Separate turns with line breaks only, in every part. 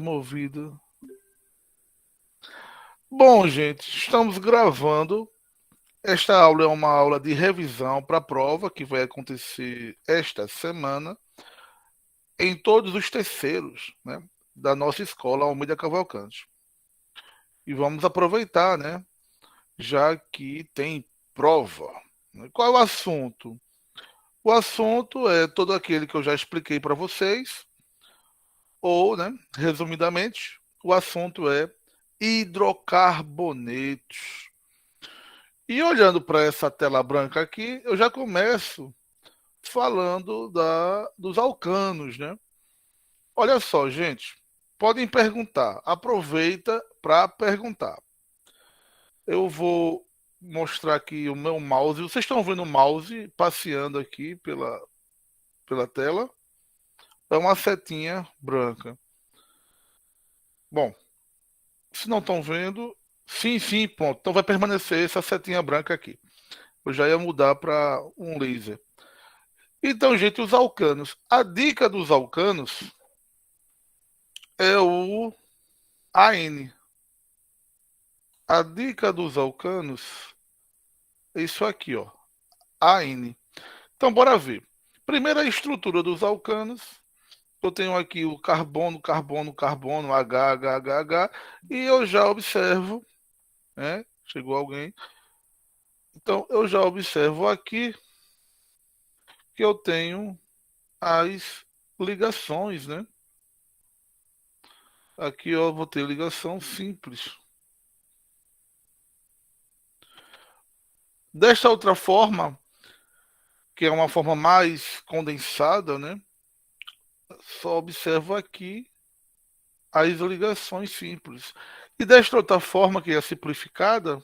removido. Bom, gente, estamos gravando. Esta aula é uma aula de revisão para a prova que vai acontecer esta semana em todos os terceiros, né, da nossa escola Almeida Cavalcante. E vamos aproveitar, né, já que tem prova. Qual é o assunto? O assunto é todo aquele que eu já expliquei para vocês, ou, né, resumidamente, o assunto é hidrocarbonetos. E olhando para essa tela branca aqui, eu já começo falando dos alcanos, né? Olha só, gente, podem perguntar, aproveita para perguntar. Eu vou mostrar aqui o meu mouse. Vocês estão vendo o mouse passeando aqui pela tela? É uma setinha branca. Bom, se não estão vendo, sim, sim, ponto. Então vai permanecer essa setinha branca aqui. Eu já ia mudar para um laser. Então, gente, os alcanos. A dica dos alcanos é o AN. A dica dos alcanos é isso aqui, ó. AN. Então, bora ver. Primeiro, a estrutura dos alcanos. Eu tenho aqui o carbono, carbono, carbono, H, H, H, H. E eu já observo, né? Chegou alguém. Então, eu já observo aqui que eu tenho as ligações, né? Aqui eu vou ter ligação simples. Desta outra forma, que é uma forma mais condensada, né? Só observo aqui as ligações simples. E desta outra forma, que é simplificada,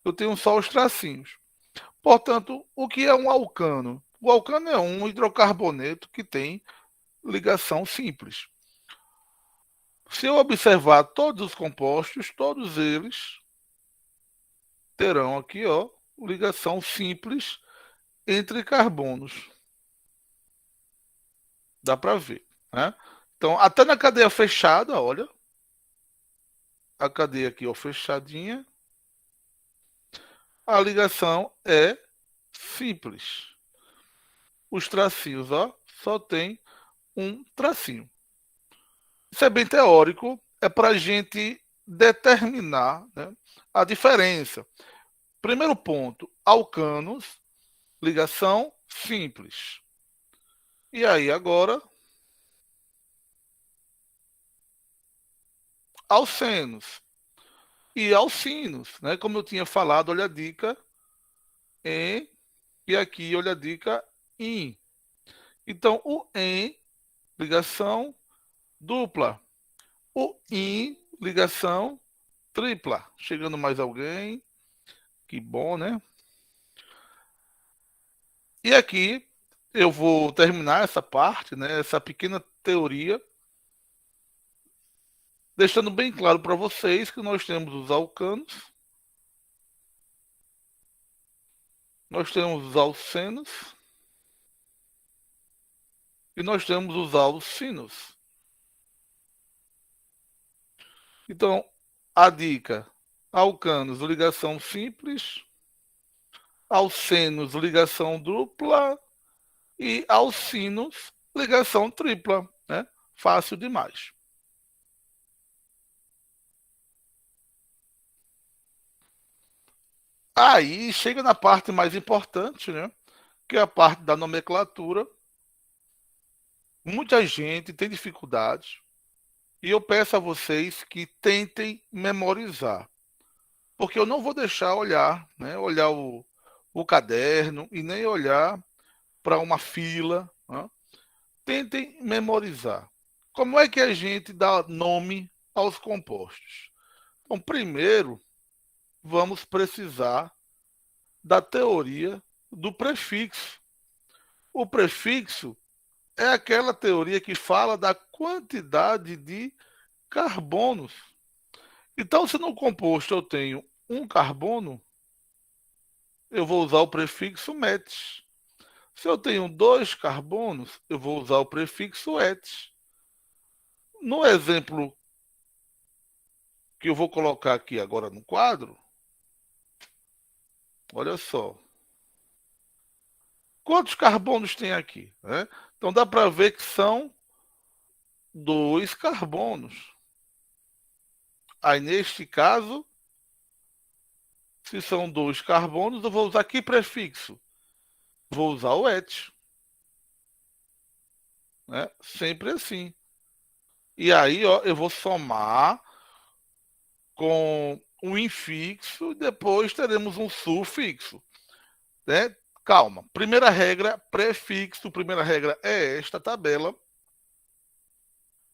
eu tenho só os tracinhos. Portanto, o que é um alcano? O alcano é um hidrocarboneto que tem ligação simples. Se eu observar todos os compostos, todos eles terão aqui, ó, ligação simples entre carbonos. Dá para ver, né? Então, até na cadeia fechada, olha, a cadeia aqui, ó, fechadinha, a ligação é simples. Os tracinhos, ó, só tem um tracinho. Isso é bem teórico, é para a gente determinar, né, a diferença. Primeiro ponto, alcanos, ligação simples. E aí agora, alcenos e alcinos, né? Como eu tinha falado, olha a dica em e aqui olha a dica em. Então, o em, ligação dupla. O in, ligação tripla. Chegando mais alguém. Que bom, né? E aqui eu vou terminar essa parte, né? Essa pequena teoria, deixando bem claro para vocês que nós temos os alcanos, nós temos os alcenos e nós temos os alcinos. Então, a dica: alcanos, ligação simples, alcenos, ligação dupla e alcinos, ligação tripla, né? Fácil demais. Aí chega na parte mais importante, né? Que é a parte da nomenclatura. Muita gente tem dificuldade e eu peço a vocês que tentem memorizar, porque eu não vou deixar olhar, né? Olhar o caderno e nem olhar para uma fila, né? Tentem memorizar. Como é que a gente dá nome aos compostos? Então, primeiro, vamos precisar da teoria do prefixo. O prefixo é aquela teoria que fala da quantidade de carbonos. Então, se no composto eu tenho um carbono, eu vou usar o prefixo metis. Se eu tenho dois carbonos, eu vou usar o prefixo etis. No exemplo que eu vou colocar aqui agora no quadro, olha só. Quantos carbonos tem aqui? Né? Então dá para ver que são dois carbonos. Aí neste caso, se são dois carbonos, eu vou usar que prefixo? Vou usar o et, né? Sempre assim. E aí, ó, eu vou somar com um infixo e depois teremos um sufixo, né? Calma. Primeira regra, prefixo. Primeira regra é esta tabela.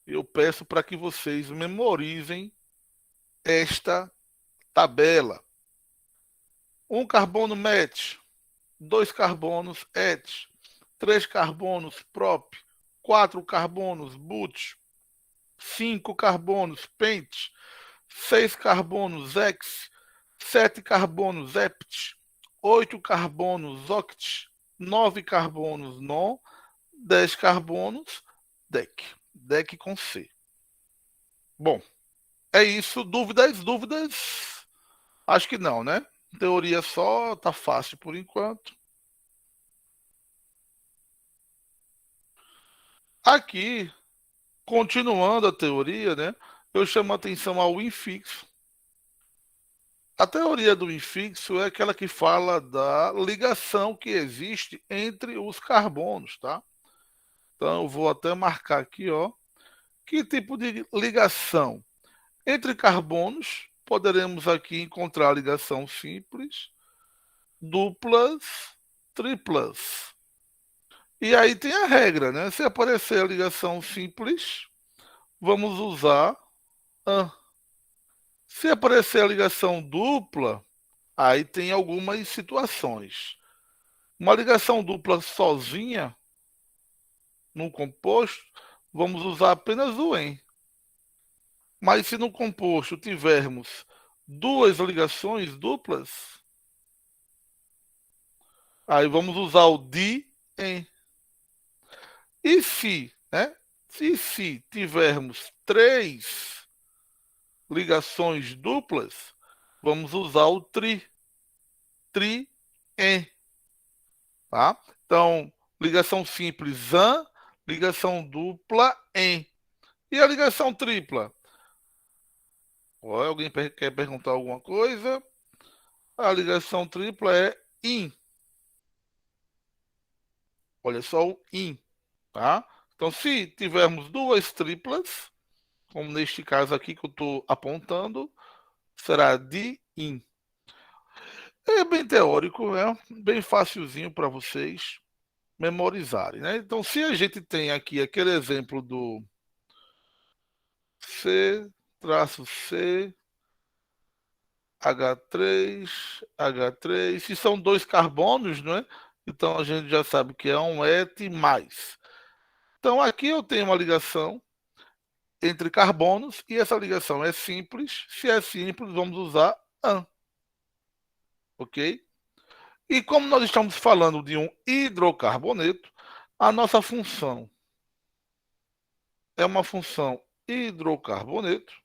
Eu peço para que vocês memorizem esta tabela. Um carbono met, dois carbonos et, três carbonos prop, quatro carbonos but, cinco carbonos pent, seis carbonos ex, sete carbonos ept, oito carbonos oct, nove carbonos non, 10 carbonos dec. Dec com C. Bom, é isso. Dúvidas? Dúvidas? Acho que não, né? Teoria só, tá fácil por enquanto. Aqui, continuando a teoria, né? Eu chamo a atenção ao infixo. A teoria do infixo é aquela que fala da ligação que existe entre os carbonos, tá? Então eu vou até marcar aqui, ó. Que tipo de ligação? Entre carbonos, poderemos aqui encontrar ligação simples, duplas, triplas. E aí tem a regra, né? Se aparecer a ligação simples, vamos usar AN. Se aparecer a ligação dupla, aí tem algumas situações. Uma ligação dupla sozinha, num composto, vamos usar apenas o EN. Mas se no composto tivermos duas ligações duplas, aí vamos usar o DIEN. E se, né? Se tivermos três ligações duplas, vamos usar o TRIEN, tá? Então, ligação simples AN, ligação dupla EN. E a ligação tripla? Ó, alguém quer perguntar alguma coisa? A ligação tripla é IN. Olha só o IN, tá? Então, se tivermos duas triplas, como neste caso aqui que eu estou apontando, será de IN. É bem teórico, né? Bem facilzinho para vocês memorizarem, né? Então, se a gente tem aqui aquele exemplo do C-C, H3, se são dois carbonos, não é? Então a gente já sabe que é um et mais. Então aqui eu tenho uma ligação entre carbonos e essa ligação é simples. Se é simples, vamos usar AN, ok? E como nós estamos falando de um hidrocarboneto, a nossa função é uma função hidrocarboneto.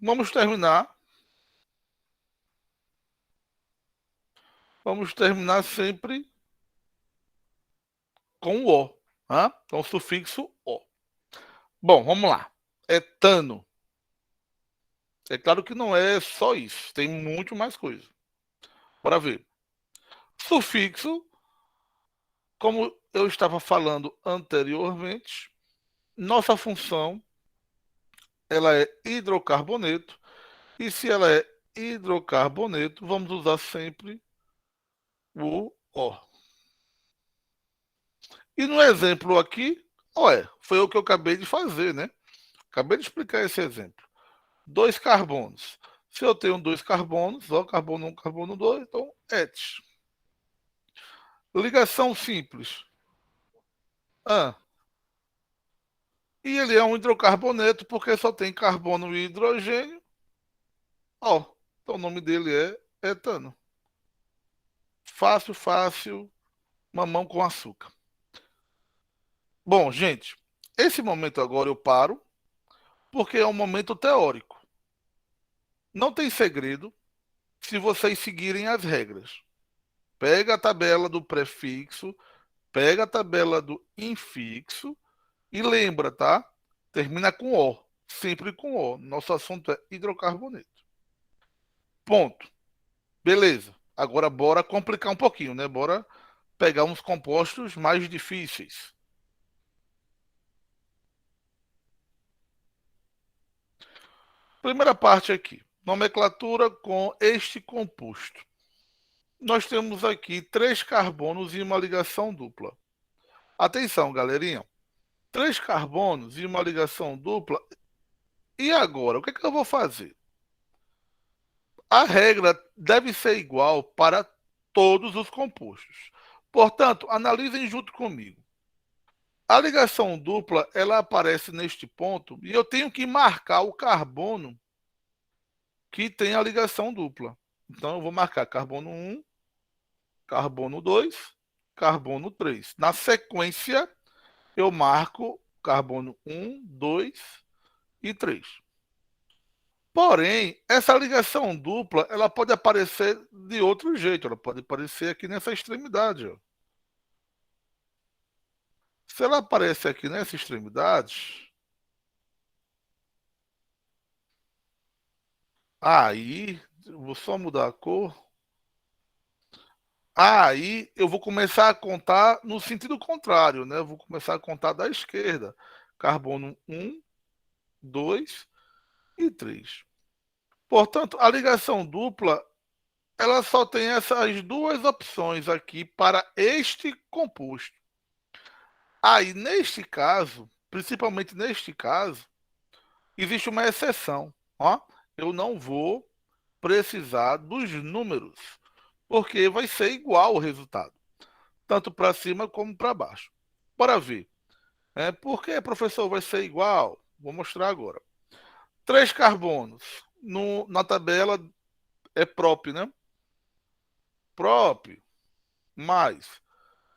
Vamos terminar. Vamos terminar sempre com o O. Tá? Então, o sufixo O. Bom, vamos lá. Etano. É claro que não é só isso. Tem muito mais coisa. Bora ver. Sufixo, como eu estava falando anteriormente, nossa função ela é hidrocarboneto. E se ela é hidrocarboneto, vamos usar sempre o O. E no exemplo aqui, olha, foi o que eu acabei de fazer, né? Acabei de explicar esse exemplo. Dois carbonos. Se eu tenho dois carbonos, ó, carbono 1, carbono 2, então et. Ligação simples. Ah, e ele é um hidrocarboneto porque só tem carbono e hidrogênio. Ó, então o nome dele é etano. Fácil, fácil mamão com açúcar. Bom, gente, esse momento agora eu paro, porque é um momento teórico. Não tem segredo se vocês seguirem as regras. Pega a tabela do prefixo, pega a tabela do infixo e lembra, tá? Termina com O, sempre com O. Nosso assunto é hidrocarboneto. Ponto. Beleza. Agora bora complicar um pouquinho, né? Bora pegar uns compostos mais difíceis. Primeira parte aqui, nomenclatura com este composto. Nós temos aqui 3 carbonos e uma ligação dupla. Atenção, galerinha. 3 carbonos e uma ligação dupla. E agora, o que é que eu vou fazer? A regra deve ser igual para todos os compostos. Portanto, analisem junto comigo. A ligação dupla, ela aparece neste ponto e eu tenho que marcar o carbono que tem a ligação dupla. Então, eu vou marcar carbono 1, carbono 2, carbono 3. Na sequência, eu marco carbono 1, 2 e 3. Porém, essa ligação dupla, ela pode aparecer de outro jeito, ela pode aparecer aqui nessa extremidade. Ó. Se ela aparece aqui nessa extremidade, aí, vou só mudar a cor, aí eu vou começar a contar no sentido contrário, né? Eu vou começar a contar da esquerda. Carbono 1, 2 e 3. Portanto, a ligação dupla, ela só tem essas duas opções aqui para este composto. Aí, neste caso, principalmente neste caso, existe uma exceção. Ó, eu não vou precisar dos números, porque vai ser igual o resultado, tanto para cima como para baixo. Bora ver. Por que, professor, vai ser igual? Vou mostrar agora. 3 carbonos. Na tabela é prop, né? Prop mais.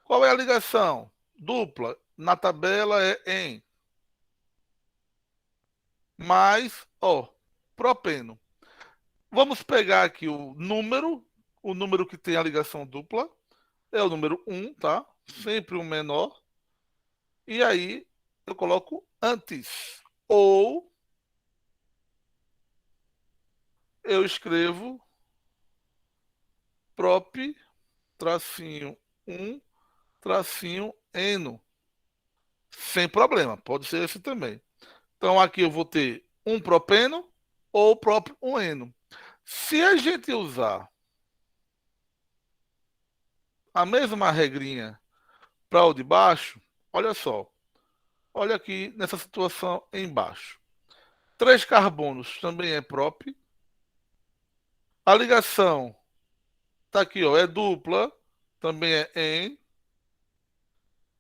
Qual é a ligação? Dupla. Na tabela é em. Mais, ó, propeno. Vamos pegar aqui o número que tem a ligação dupla. É o número 1, tá? Sempre o menor. E aí eu coloco antes. Ou eu escrevo prop, tracinho 1, tracinho eno. Sem problema, pode ser esse também. Então aqui eu vou ter um propeno ou próprio um eno. Se a gente usar a mesma regrinha para o de baixo, olha só. Olha aqui nessa situação embaixo. 3 carbonos também é prop. A ligação tá aqui, ó, é dupla, também é em.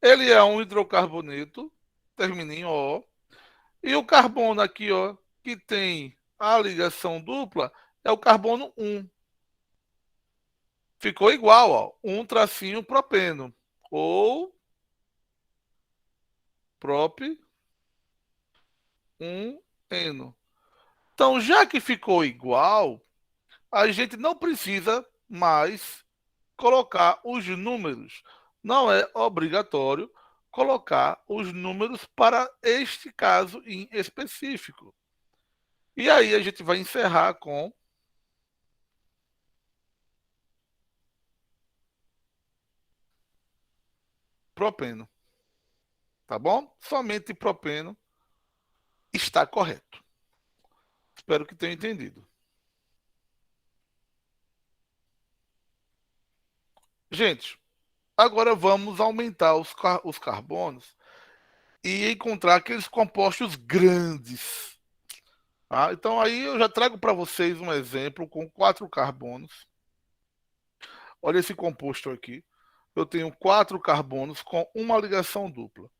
Ele é um hidrocarboneto, termina em O. E o carbono aqui, ó, que tem a ligação dupla, é o carbono 1. Ficou igual, ó, um tracinho propeno. Ou prop, um eno. Então, já que ficou igual, a gente não precisa mais colocar os números. Não é obrigatório colocar os números para este caso em específico. E aí a gente vai encerrar com propeno, tá bom? Somente propeno está correto. Espero que tenham entendido. Gente, agora vamos aumentar os carbonos e encontrar aqueles compostos grandes. Tá? Então aí eu já trago para vocês um exemplo com 4 carbonos. Olha esse composto aqui. Eu tenho 4 carbonos com uma ligação dupla.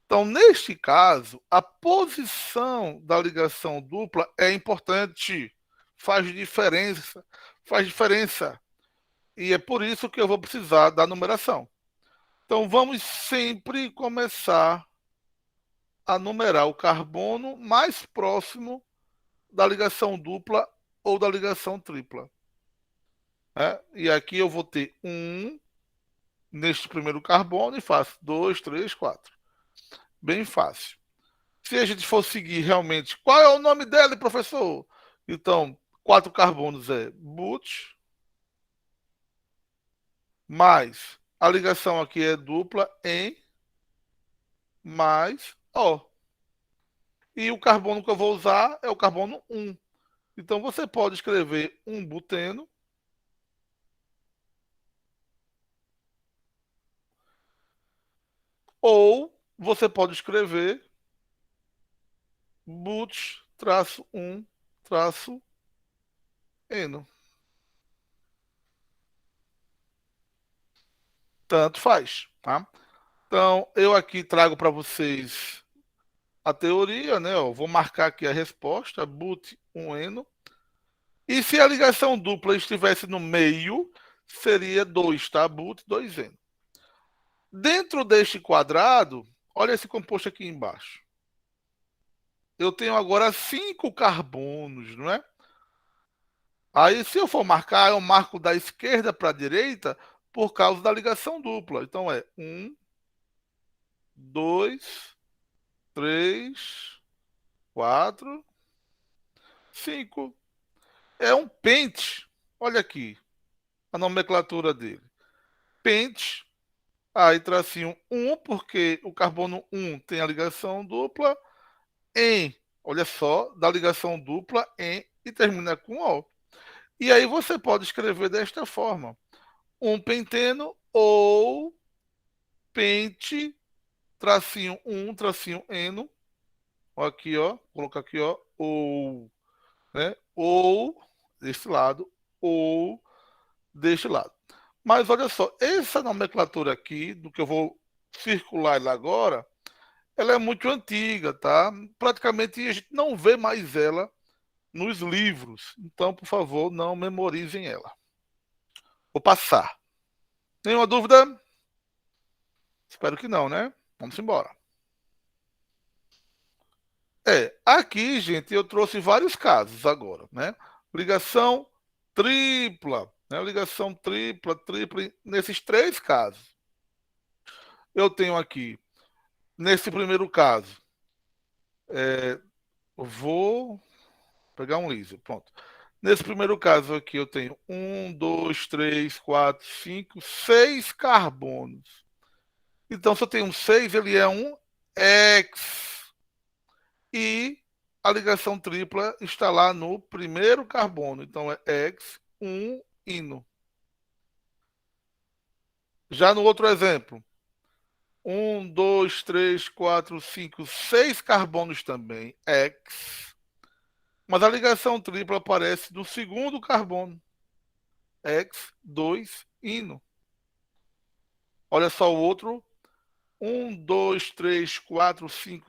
Então, neste caso, a posição da ligação dupla é importante, faz diferença, faz diferença. E é por isso que eu vou precisar da numeração. Então vamos sempre começar a numerar o carbono mais próximo da ligação dupla ou da ligação tripla. Né? E aqui eu vou ter um neste primeiro carbono e faço 2, 3, 4. Bem fácil. Se a gente for seguir realmente, qual é o nome dele, professor? Então, 4 carbonos é but, mais a ligação aqui é dupla em mais O. E o carbono que eu vou usar é o carbono 1. Então você pode escrever um buteno ou você pode escrever but-1-eno. Tanto faz, tá? Então eu aqui trago para vocês a teoria, né? Ó, vou marcar aqui a resposta, but-1-eno. E se a ligação dupla estivesse no meio, seria 2, tá? But 2N. Dentro deste quadrado, olha esse composto aqui embaixo. Eu tenho agora 5 carbonos, não é? Aí, se eu for marcar, eu marco da esquerda para a direita por causa da ligação dupla. Então, é 1, 2, 3, 4, 5. É um pente. Olha aqui a nomenclatura dele. Pente. Aí tracinho 1, porque o carbono 1 tem a ligação dupla em, olha só, da ligação dupla em e termina com O. E aí você pode escrever desta forma: um penteno ou pente, tracinho 1, tracinho eno, aqui ó, colocar aqui ó, ou, né? Ou desse lado, ou deste lado. Mas olha só, essa nomenclatura aqui, do que eu vou circular ela agora, ela é muito antiga, tá? Praticamente a gente não vê mais ela nos livros. Então, por favor, não memorizem ela. Vou passar. Nenhuma dúvida? Espero que não, né? Vamos embora. Aqui, gente, eu trouxe vários casos agora, né? Ligação tripla, né? Ligação tripla, tripla, nesses 3 casos. Eu tenho aqui, nesse primeiro caso, vou pegar um laser, pronto. Nesse primeiro caso aqui, eu tenho 6 carbonos. Então, se eu tenho um 6, ele é um X. E a ligação tripla está lá no primeiro carbono. Então, é X, 1-ino. Já no outro exemplo, 6 carbonos também, X. Mas a ligação tripla aparece no segundo carbono, X, 2-ino. Olha só o outro,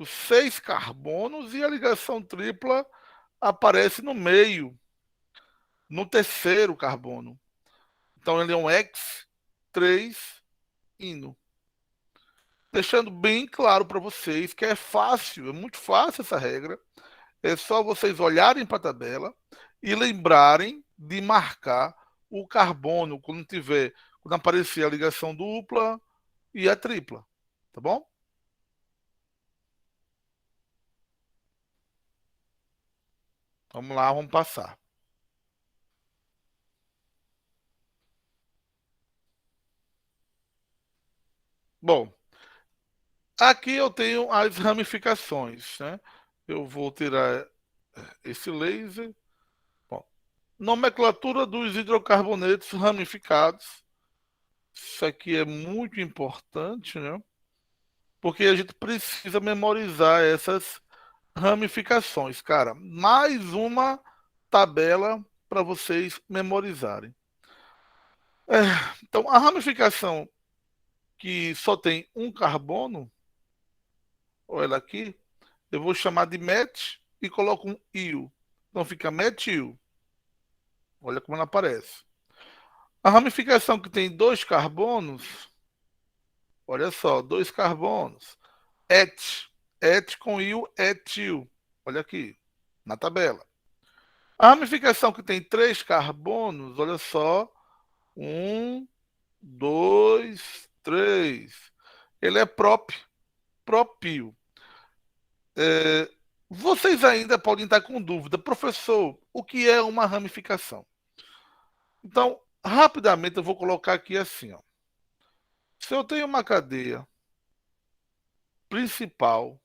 6 carbonos e a ligação tripla aparece no meio, no terceiro carbono. Então ele é um X, 3-ino. Deixando bem claro para vocês que é fácil, é muito fácil essa regra. É só vocês olharem para a tabela e lembrarem de marcar o carbono quando aparecer a ligação dupla e a tripla, tá bom? Vamos lá, vamos passar. Bom, aqui eu tenho as ramificações, né? Eu vou tirar esse laser. Bom, nomenclatura dos hidrocarbonetos ramificados. Isso aqui é muito importante, né? Porque a gente precisa memorizar essas ramificações, cara. Mais uma tabela para vocês memorizarem. É, então, a ramificação que só tem um carbono, olha aqui, eu vou chamar de met e coloco um il. Então fica metil. Olha como ela aparece. A ramificação que tem 2 carbonos, Olha só, dois carbonos. Et. Et com il, etil. Olha aqui, na tabela. A ramificação que tem três carbonos, olha só. Um, dois, três. Ele é propil. É, vocês ainda podem estar com dúvida, professor, o que é uma ramificação? Então, rapidamente eu vou colocar aqui assim, ó. Se eu tenho uma cadeia principal,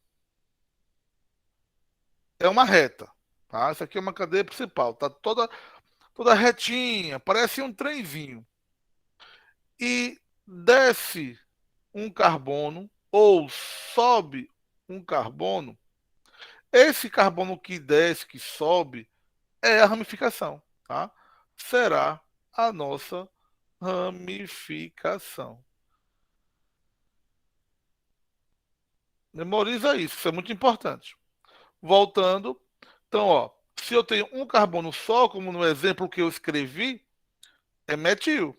é uma reta, tá? Essa aqui é uma cadeia principal, tá toda retinha, parece um trenzinho. E desce um carbono ou sobe um carbono, esse carbono que desce, que sobe, é a ramificação, tá? Será a nossa ramificação. Memoriza isso é muito importante. Voltando, então, ó, se eu tenho um carbono só, como no exemplo que eu escrevi, é metil.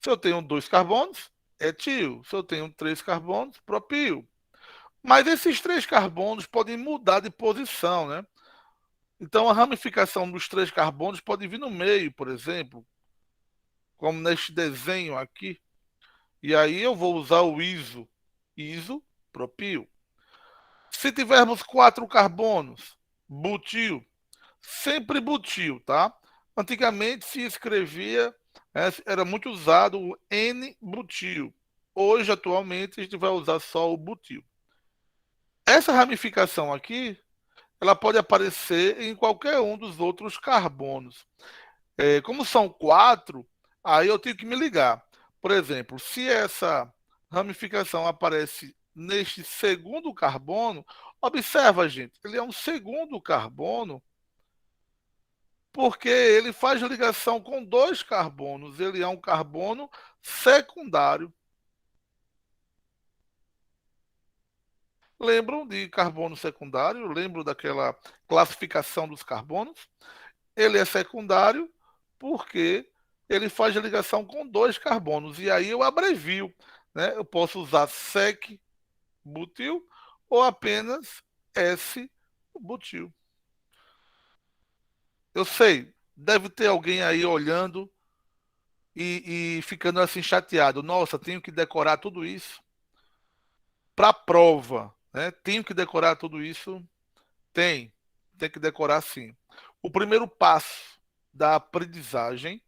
Se eu tenho dois carbonos, é etil. Se eu tenho três carbonos, propil. Mas esses três carbonos podem mudar de posição, né? Então a ramificação dos três carbonos pode vir no meio, por exemplo, como neste desenho aqui. E aí eu vou usar o isopropil. Se tivermos quatro carbonos, butil, sempre butil, tá? Antigamente se escrevia, era muito usado o N-butil. Hoje, atualmente, a gente vai usar só o butil. Essa ramificação aqui, ela pode aparecer em qualquer um dos outros carbonos. Como são quatro, aí eu tenho que me ligar. Por exemplo, se essa ramificação aparece neste segundo carbono, observa, gente, ele é um segundo carbono porque ele faz ligação com dois carbonos. Ele é um carbono secundário. Lembram de carbono secundário? Lembram daquela classificação dos carbonos? Ele é secundário porque ele faz a ligação com dois carbonos. E aí eu abrevio, né? Eu posso usar sec-butil ou apenas S-butil. Eu sei, deve ter alguém aí olhando e ficando assim chateado. Nossa, tenho que decorar tudo isso para a prova, né? Tenho que decorar tudo isso? Tem que decorar sim. O primeiro passo da aprendizagem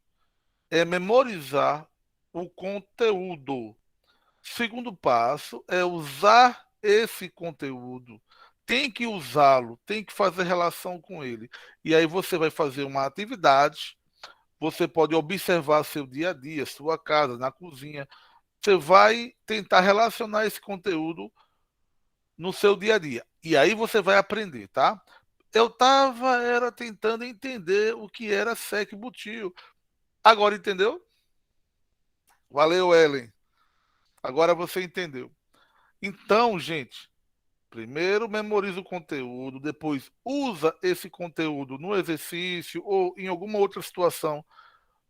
é memorizar o conteúdo. Segundo passo é usar esse conteúdo. Tem que usá-lo, tem que fazer relação com ele. E aí você vai fazer uma atividade, você pode observar seu dia a dia, sua casa, na cozinha. Você vai tentar relacionar esse conteúdo no seu dia a dia. E aí você vai aprender, tá? Eu estava era tentando entender o que era sec-butil. Agora entendeu? Valeu, Ellen. Agora você entendeu. Então, gente, primeiro memoriza o conteúdo, depois usa esse conteúdo no exercício ou em alguma outra situação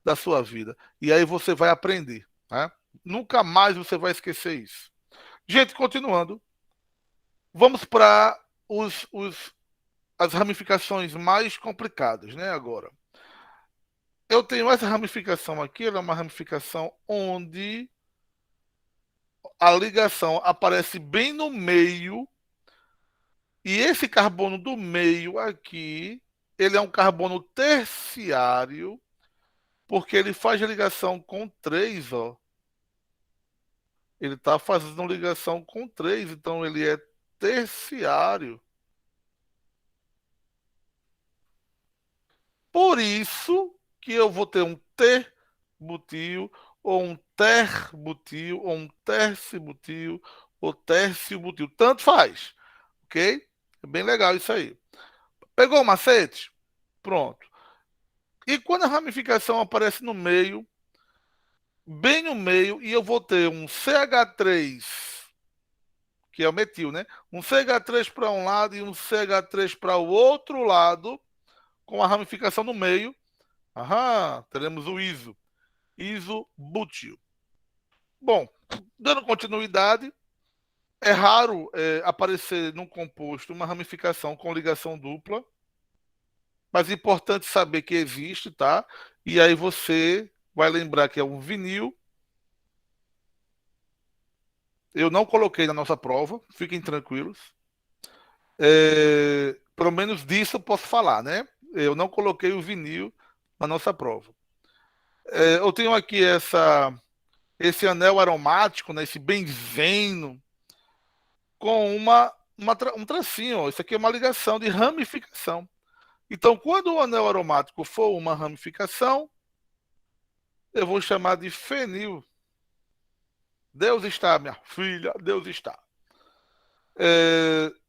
da sua vida. E aí você vai aprender, né? Nunca mais você vai esquecer isso. Gente, continuando, vamos para as ramificações mais complicadas, né? Agora, eu tenho essa ramificação aqui, ela é uma ramificação onde a ligação aparece bem no meio. E esse carbono do meio aqui, ele é um carbono terciário, porque ele faz ligação com três, ó. Ele está fazendo ligação com três, então ele é terciário. Por isso que eu vou ter um T-butil, ou um ter-butil, ou um terci-butil, ou tércio-butil. Tanto faz, ok? É bem legal isso aí. Pegou o macete? Pronto. E quando a ramificação aparece no meio, bem no meio, e eu vou ter um CH3, que é o metil, né? Um CH3 para um lado e um CH3 para o outro lado, com a ramificação no meio. Aham, teremos o isobutil. Bom, Dando continuidade, é raro aparecer num composto uma ramificação com ligação dupla, mas é importante saber que existe, tá? E aí você vai lembrar que é um vinil. Eu não coloquei na nossa prova, fiquem tranquilos. Pelo menos disso eu posso falar, né? Eu não coloquei o vinil na nossa prova. Eu tenho aqui esse anel aromático, né? Esse benzeno, com um tracinho. Ó. Isso aqui é uma ligação de ramificação. Então, quando o anel aromático for uma ramificação, eu vou chamar de fenil. Deus está, minha filha, Deus está.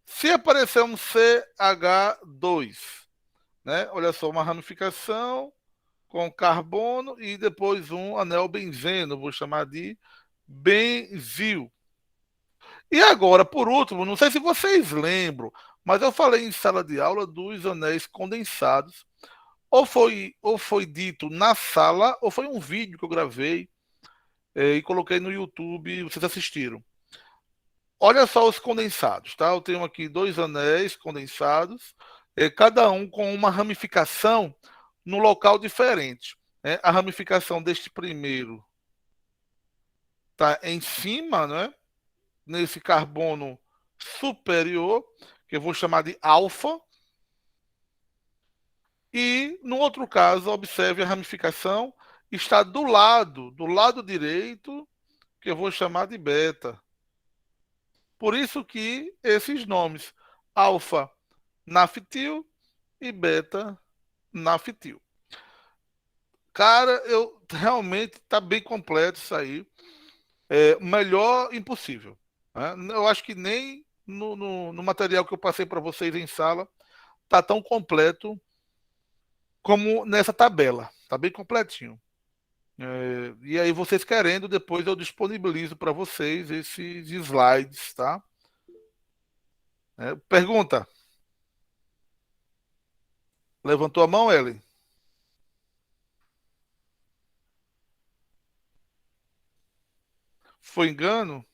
Se aparecer um CH2, né? Olha só, uma ramificação com carbono e depois um anel benzeno, vou chamar de benzil. E agora, por último, não sei se vocês lembram, mas eu falei em sala de aula dos anéis condensados. Ou foi dito na sala, ou foi um vídeo que eu gravei e coloquei no YouTube e vocês assistiram. Olha só os condensados, tá? Eu tenho aqui dois anéis condensados, cada um com uma ramificação no local diferente. Né? A ramificação deste primeiro está em cima, né? Nesse carbono superior, que eu vou chamar de alfa, e no outro caso, observe a ramificação está do lado direito, que eu vou chamar de beta. Por isso que esses nomes, alfa naftil e beta naftil. Cara, eu realmente tá bem completo isso aí. Melhor impossível. Né? Eu acho que nem no material que eu passei para vocês em sala tá tão completo como nessa tabela. Tá bem completinho. E aí, vocês querendo, depois eu disponibilizo para vocês esses slides, tá? Pergunta. Levantou a mão, Ellen? Foi engano?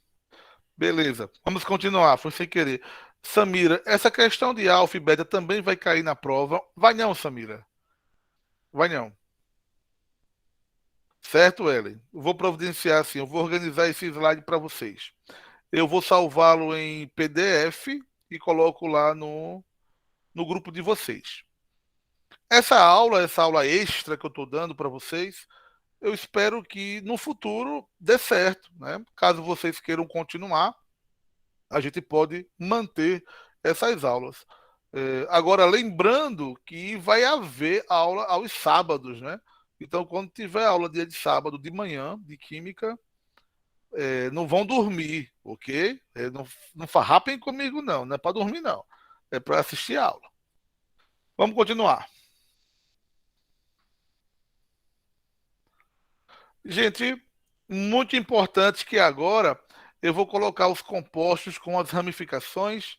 Beleza. Vamos continuar. Foi sem querer. Samira, essa questão de alfa e beta também vai cair na prova? Vai não, Samira. Vai não. Certo, Ellen? Vou providenciar assim. Eu vou organizar esse slide para vocês. Eu vou salvá-lo em PDF e coloco lá no grupo de vocês. Essa aula extra que eu estou dando para vocês, eu espero que no futuro dê certo, né? Caso vocês queiram continuar, a gente pode manter essas aulas. Agora, lembrando que vai haver aula aos sábados, né? Então, quando tiver aula dia de sábado de manhã, de química, não vão dormir, ok? Não farrapem comigo, não é para dormir, não. É para assistir a aula. Vamos continuar. Gente, muito importante que agora eu vou colocar os compostos com as ramificações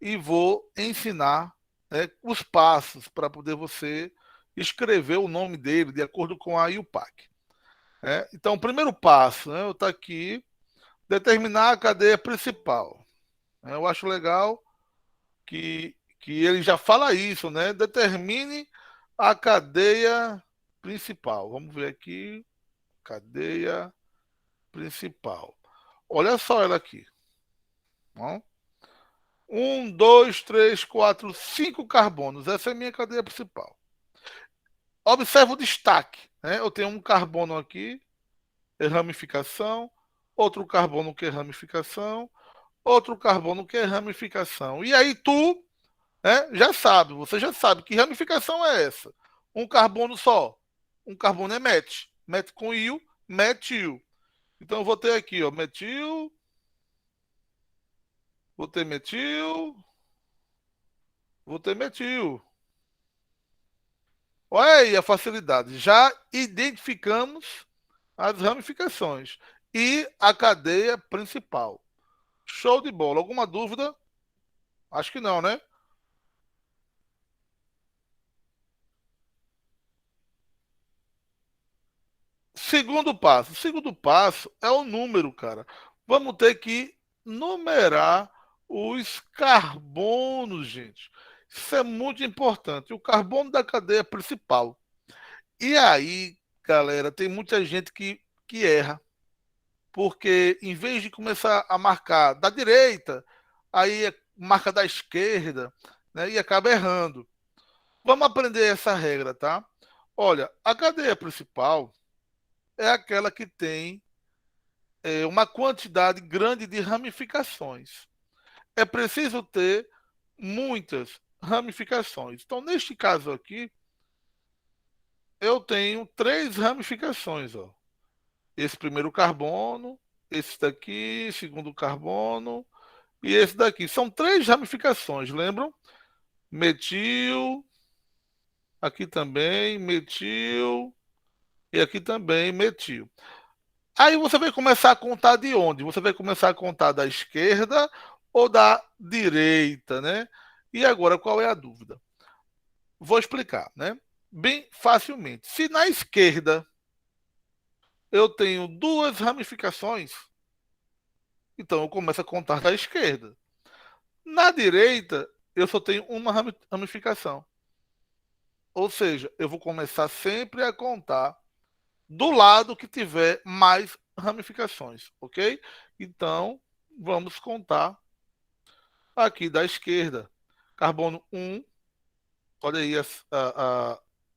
e vou ensinar, né, os passos para poder você escrever o nome dele de acordo com a IUPAC. Então, o primeiro passo, né, eu estou aqui, determinar a cadeia principal. Eu acho legal que ele já fala isso, né? Determine a cadeia principal. Vamos ver aqui, cadeia principal. Olha só ela aqui. Ó. Um, dois, três, quatro, cinco carbonos. Essa é a minha cadeia principal. Observa o destaque. Né? Eu tenho um carbono aqui, é ramificação. Outro carbono que é ramificação. Outro carbono que é ramificação. E aí tu, né, já sabe, você já sabe que ramificação é essa. Um carbono só. Um carbono é met. Met com íon, metil. Então eu vou ter aqui, ó, metil, vou ter metil, vou ter metil. Olha aí a facilidade. Já identificamos as ramificações e a cadeia principal. Show de bola. Alguma dúvida? Acho que não, né? Segundo passo. Segundo passo é o número, cara. Vamos ter que numerar os carbonos, gente. Isso é muito importante. O carbono da cadeia principal. E aí, galera, tem muita gente que erra. Porque em vez de começar a marcar da direita, aí marca da esquerda, né? E acaba errando. Vamos aprender essa regra, tá? Olha, a cadeia principal é aquela que tem uma quantidade grande de ramificações. É preciso ter muitas ramificações. Então, neste caso aqui, eu tenho três ramificações. Ó. Esse primeiro carbono, esse daqui, segundo carbono e esse daqui. São três ramificações, lembram? Metil, aqui também, metil e aqui também metil. Aí você vai começar a contar de onde? Você vai começar a contar da esquerda ou da direita, né? E agora qual é a dúvida? Vou explicar, né? Bem facilmente. Se na esquerda eu tenho duas ramificações, então eu começo a contar da esquerda. Na direita, eu só tenho uma ramificação. Ou seja, eu vou começar sempre a contar do lado que tiver mais ramificações, ok? Então, vamos contar aqui da esquerda. Carbono um, olha aí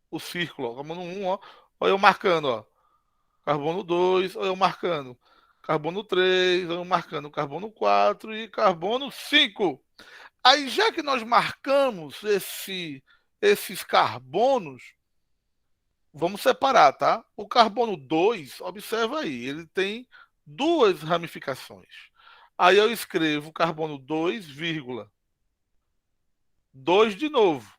o círculo, ó. Carbono um, ó. Olha eu marcando, ó. Carbono 2, olha eu marcando. Carbono 3, olha eu marcando. Carbono 4 e carbono 5. Aí, já que nós marcamos esses carbonos, vamos separar, tá? O carbono 2, observa aí, ele tem duas ramificações. Aí eu escrevo carbono 2, vírgula, 2 de novo.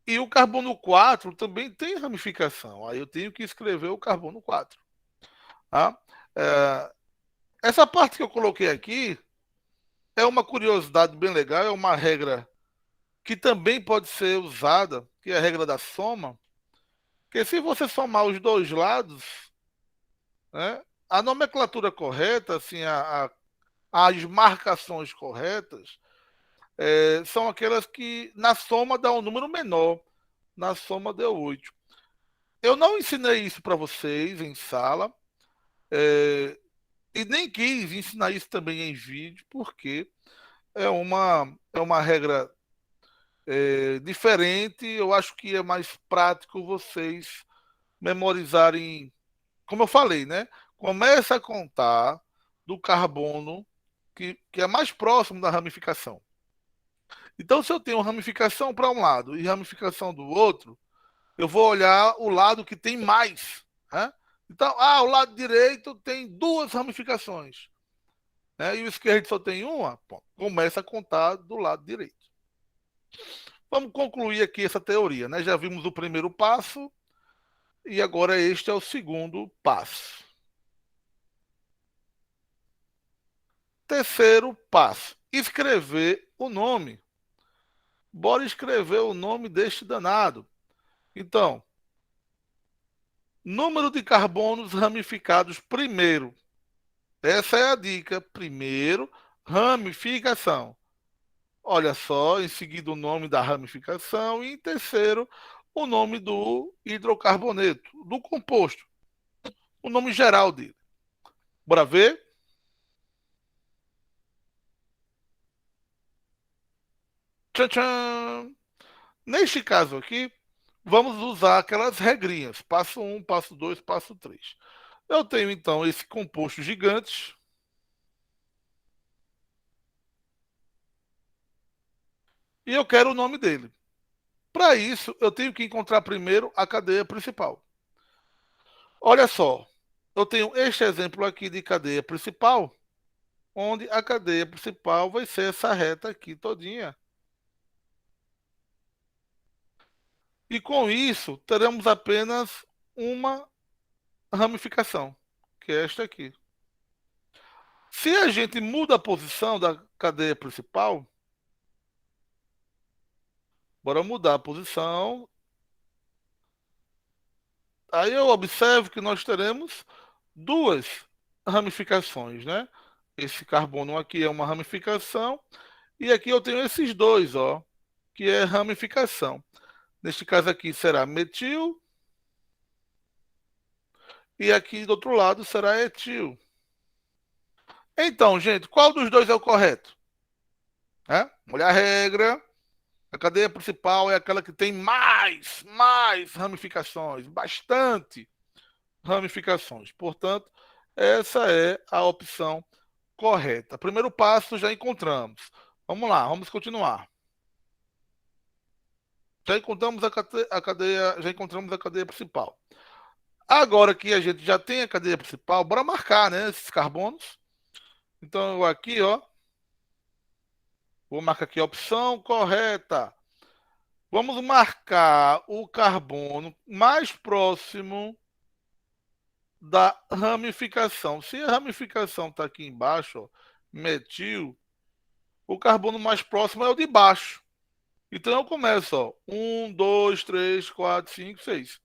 E o carbono 4 também tem ramificação. Aí eu tenho que escrever o carbono 4. Tá? É, essa parte que eu coloquei aqui é uma curiosidade bem legal, é uma regra que também pode ser usada, que é a regra da soma, que se você somar os dois lados, né, a nomenclatura correta, assim, as marcações corretas, são aquelas que na soma dá um número menor, na soma deu 8. Eu não ensinei isso para vocês em sala, é, e nem quis ensinar isso também em vídeo, porque é uma regra diferente. Eu acho que é mais prático vocês memorizarem, como eu falei, né? Começa a contar do carbono que é mais próximo da ramificação. Então, se eu tenho ramificação para um lado e ramificação do outro, eu vou olhar o lado que tem mais. Né? Então, o lado direito tem duas ramificações, né? E o esquerdo só tem uma. Pô, começa a contar do lado direito. Vamos concluir aqui essa teoria, né? Já vimos o primeiro passo e agora este é o segundo passo. Terceiro passo: escrever o nome. Bora escrever o nome deste danado. Então, número de carbonos ramificados primeiro. Essa é a dica. Primeiro, ramificação. Olha só, em seguida o nome da ramificação e em terceiro, o nome do hidrocarboneto, do composto, o nome geral dele. Bora ver? Tchan, tchan. Neste caso aqui, vamos usar aquelas regrinhas. Passo um, passo 2, passo 3. Eu tenho então esse composto gigante e eu quero o nome dele. Para isso, eu tenho que encontrar primeiro a cadeia principal. Olha só, eu tenho este exemplo aqui de cadeia principal, onde a cadeia principal vai ser essa reta aqui todinha. E com isso, teremos apenas uma ramificação, que é esta aqui. Se a gente muda a posição da cadeia principal, bora mudar a posição. Aí eu observo que nós teremos duas ramificações, né? Esse carbono aqui é uma ramificação, e aqui eu tenho esses dois, ó, que é ramificação. Neste caso aqui será metil, e aqui do outro lado será etil. Então, gente, qual dos dois é o correto? Olha a regra. A cadeia principal é aquela que tem mais ramificações, bastante ramificações. Portanto, essa é a opção correta. Primeiro passo já encontramos. Vamos lá, vamos continuar. Já encontramos já encontramos a cadeia principal. Agora que a gente já tem a cadeia principal, bora marcar, né, esses carbonos. Então, eu aqui, ó, vou marcar aqui a opção correta. Vamos marcar o carbono mais próximo da ramificação. Se a ramificação está aqui embaixo, ó, metil, o carbono mais próximo é o de baixo. Então eu começo, ó, 1, 2, 3, 4, 5, 6.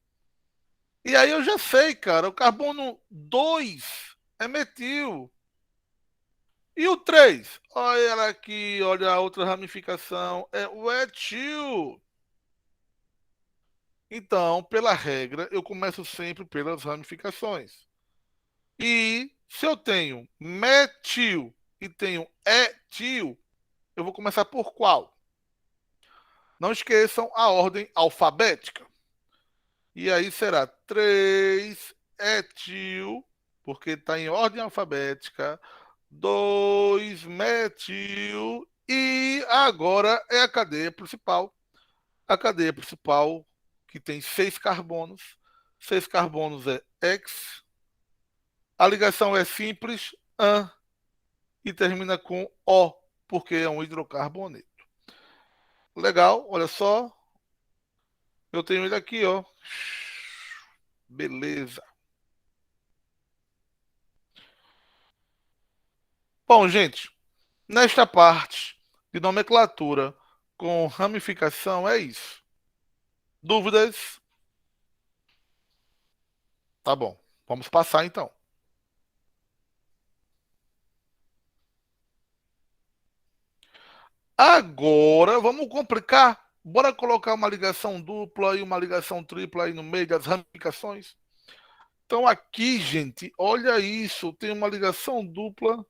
E aí eu já sei, cara, o carbono 2 é metil. E o 3? Olha ela aqui, olha a outra ramificação, é o etil. Então, pela regra, eu começo sempre pelas ramificações. E se eu tenho metil e tenho etil, eu vou começar por qual? Não esqueçam a ordem alfabética. E aí será 3 etil, porque está em ordem alfabética, 2 metil, e agora é a cadeia principal. A cadeia principal, que tem 6 carbonos. 6 carbonos é X. A ligação é simples, AN, e termina com O, porque é um hidrocarboneto. Legal, olha só. Eu tenho ele aqui, ó. Beleza. Bom, gente, nesta parte de nomenclatura com ramificação é isso. Dúvidas? Tá bom. Vamos passar então. Agora vamos complicar. Bora colocar uma ligação dupla e uma ligação tripla aí no meio das ramificações. Então aqui, gente, olha isso. Tem uma ligação dupla,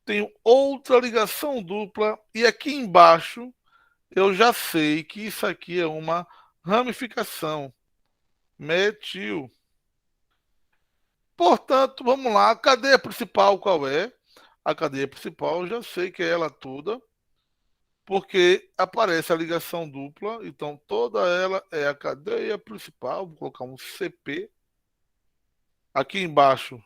tem outra ligação dupla e aqui embaixo eu já sei que isso aqui é uma ramificação metil. Portanto, vamos lá. A cadeia principal qual é? A cadeia principal eu já sei que é ela toda, porque aparece a ligação dupla. Então, toda ela é a cadeia principal. Vou colocar um CP. Aqui embaixo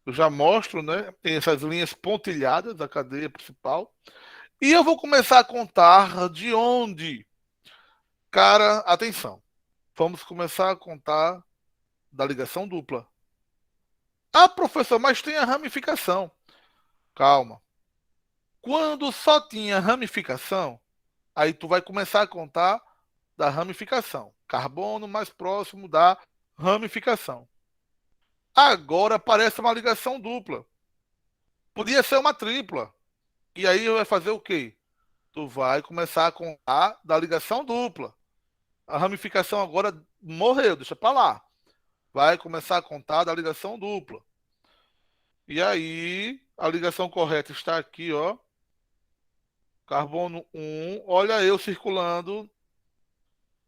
eu já mostro, né? Tem essas linhas pontilhadas da cadeia principal. E eu vou começar a contar de onde. Cara, atenção. Vamos começar a contar da ligação dupla. Ah, professor, mas tem a ramificação. Calma. Quando só tinha ramificação, aí tu vai começar a contar da ramificação. Carbono mais próximo da ramificação. Agora aparece uma ligação dupla. Podia ser uma tripla. E aí vai fazer o quê? Tu vai começar a contar da ligação dupla. A ramificação agora morreu, deixa para lá. Vai começar a contar da ligação dupla. E aí, a ligação correta está aqui, ó. Carbono 1, olha eu circulando.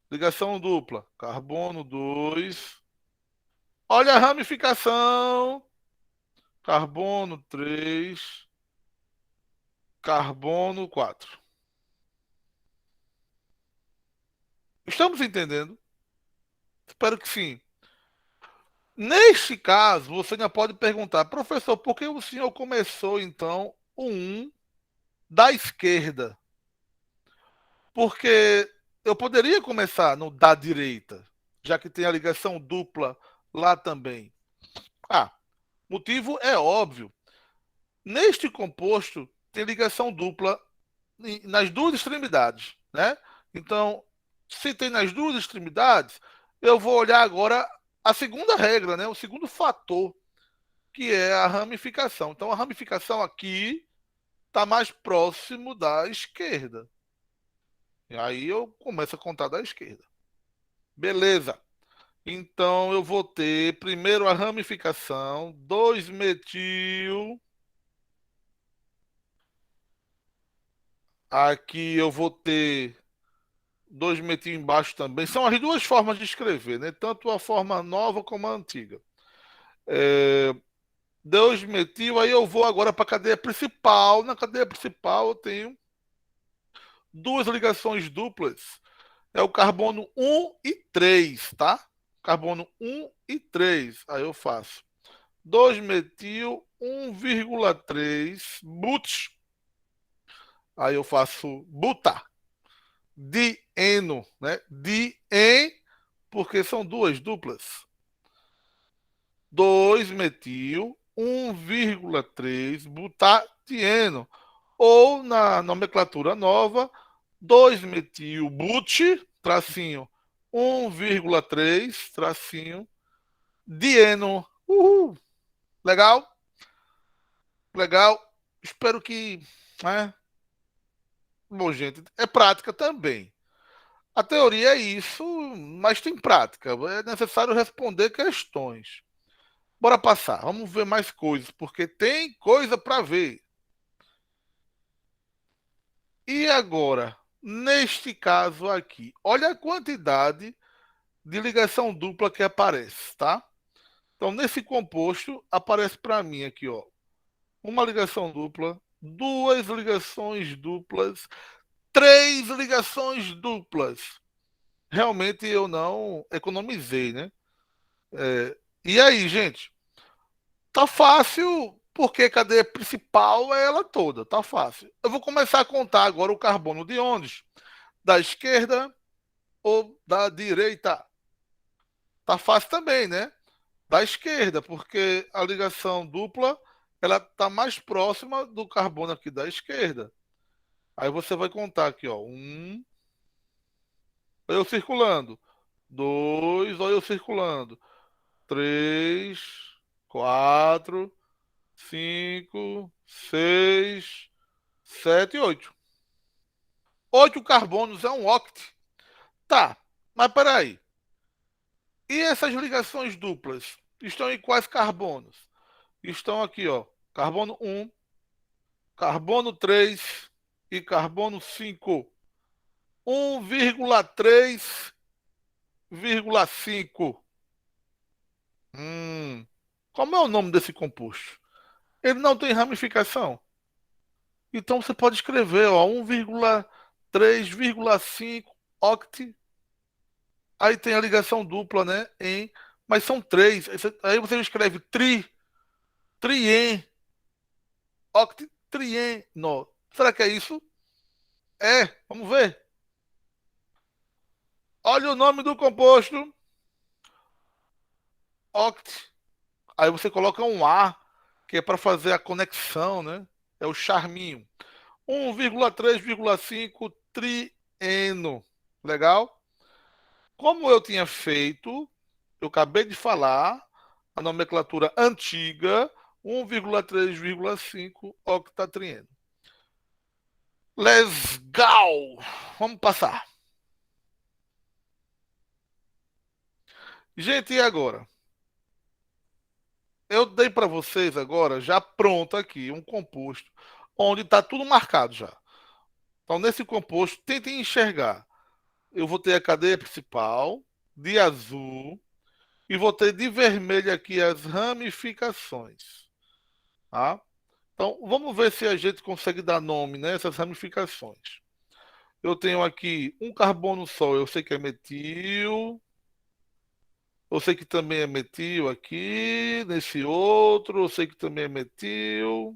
Ligação dupla. Carbono 2. Olha a ramificação. Carbono 3. Carbono 4. Estamos entendendo? Espero que sim. Neste caso, você ainda pode perguntar, professor, por que o senhor começou então o 1 da esquerda? Porque eu poderia começar no da direita, já que tem a ligação dupla lá também. Ah, motivo é óbvio. Neste composto tem ligação dupla nas duas extremidades, né? Então, se tem nas duas extremidades, eu vou olhar agora a segunda regra, né? O segundo fator, que é a ramificação. Então, a ramificação aqui está mais próximo da esquerda. E aí eu começo a contar da esquerda. Beleza. Então, eu vou ter primeiro a ramificação, 2-metil. Aqui eu vou ter 2-metil embaixo também. São as duas formas de escrever, né? Tanto a forma nova como a antiga. É, 2-metil, aí eu vou agora para a cadeia principal. Na cadeia principal eu tenho duas ligações duplas. É o carbono 1 e 3, tá? Carbono 1 e 3. Aí eu faço 2-metil 1,3 but. Aí eu faço buta. Dieno, né? Dien, porque são duas duplas. 2-metil 1,3 butadieno. Ou na nomenclatura nova, 2-metil but, tracinho 1,3, tracinho dieno. Uhul. Legal? Legal. Espero que. Né? Bom, gente, é prática também. A teoria é isso, mas tem prática. É necessário responder questões. Bora passar, vamos ver mais coisas, porque tem coisa para ver. E agora, neste caso aqui, olha a quantidade de ligação dupla que aparece, tá? Então, nesse composto, aparece para mim aqui, ó, uma ligação dupla, duas ligações duplas, três ligações duplas. Realmente eu não economizei, né? E aí, gente? Tá fácil, porque a cadeia principal é ela toda, tá fácil. Eu vou começar a contar agora o carbono de onde? Da esquerda ou da direita? Tá fácil também, né? Da esquerda, porque a ligação dupla ela tá mais próxima do carbono aqui da esquerda. Aí você vai contar aqui, ó, olha eu circulando, dois, olha eu circulando, três, quatro, cinco, seis, 7 e 8. 8 carbonos é um oct. Tá, mas peraí. E essas ligações duplas? Estão em quais carbonos? Estão aqui, ó. Carbono 1, carbono 3 e carbono 5. 1,3,5. Como é o nome desse composto? Ele não tem ramificação. Então você pode escrever, ó, 1,3,5 oct. Aí tem a ligação dupla, né? Mas são três. Aí você escreve trien, octitrieno. Será que é isso? É, vamos ver. Olha o nome do composto, oct. Aí você coloca um A, que é para fazer a conexão, né? É o charminho. 1,3,5 trieno. Legal? Como eu tinha feito, eu acabei de falar, a nomenclatura antiga, 1,3,5 octatrieno. Legal! Vamos passar. Gente, e agora? Eu dei para vocês agora, já pronto aqui, um composto, onde está tudo marcado já. Então, nesse composto, tentem enxergar. Eu vou ter a cadeia principal, de azul, e vou ter de vermelho aqui as ramificações. Tá? Então, vamos ver se a gente consegue dar nome nessas ramificações. Eu tenho aqui um carbono só, eu sei que é metil. Eu sei que também é metil aqui, nesse outro, eu sei que também é metil.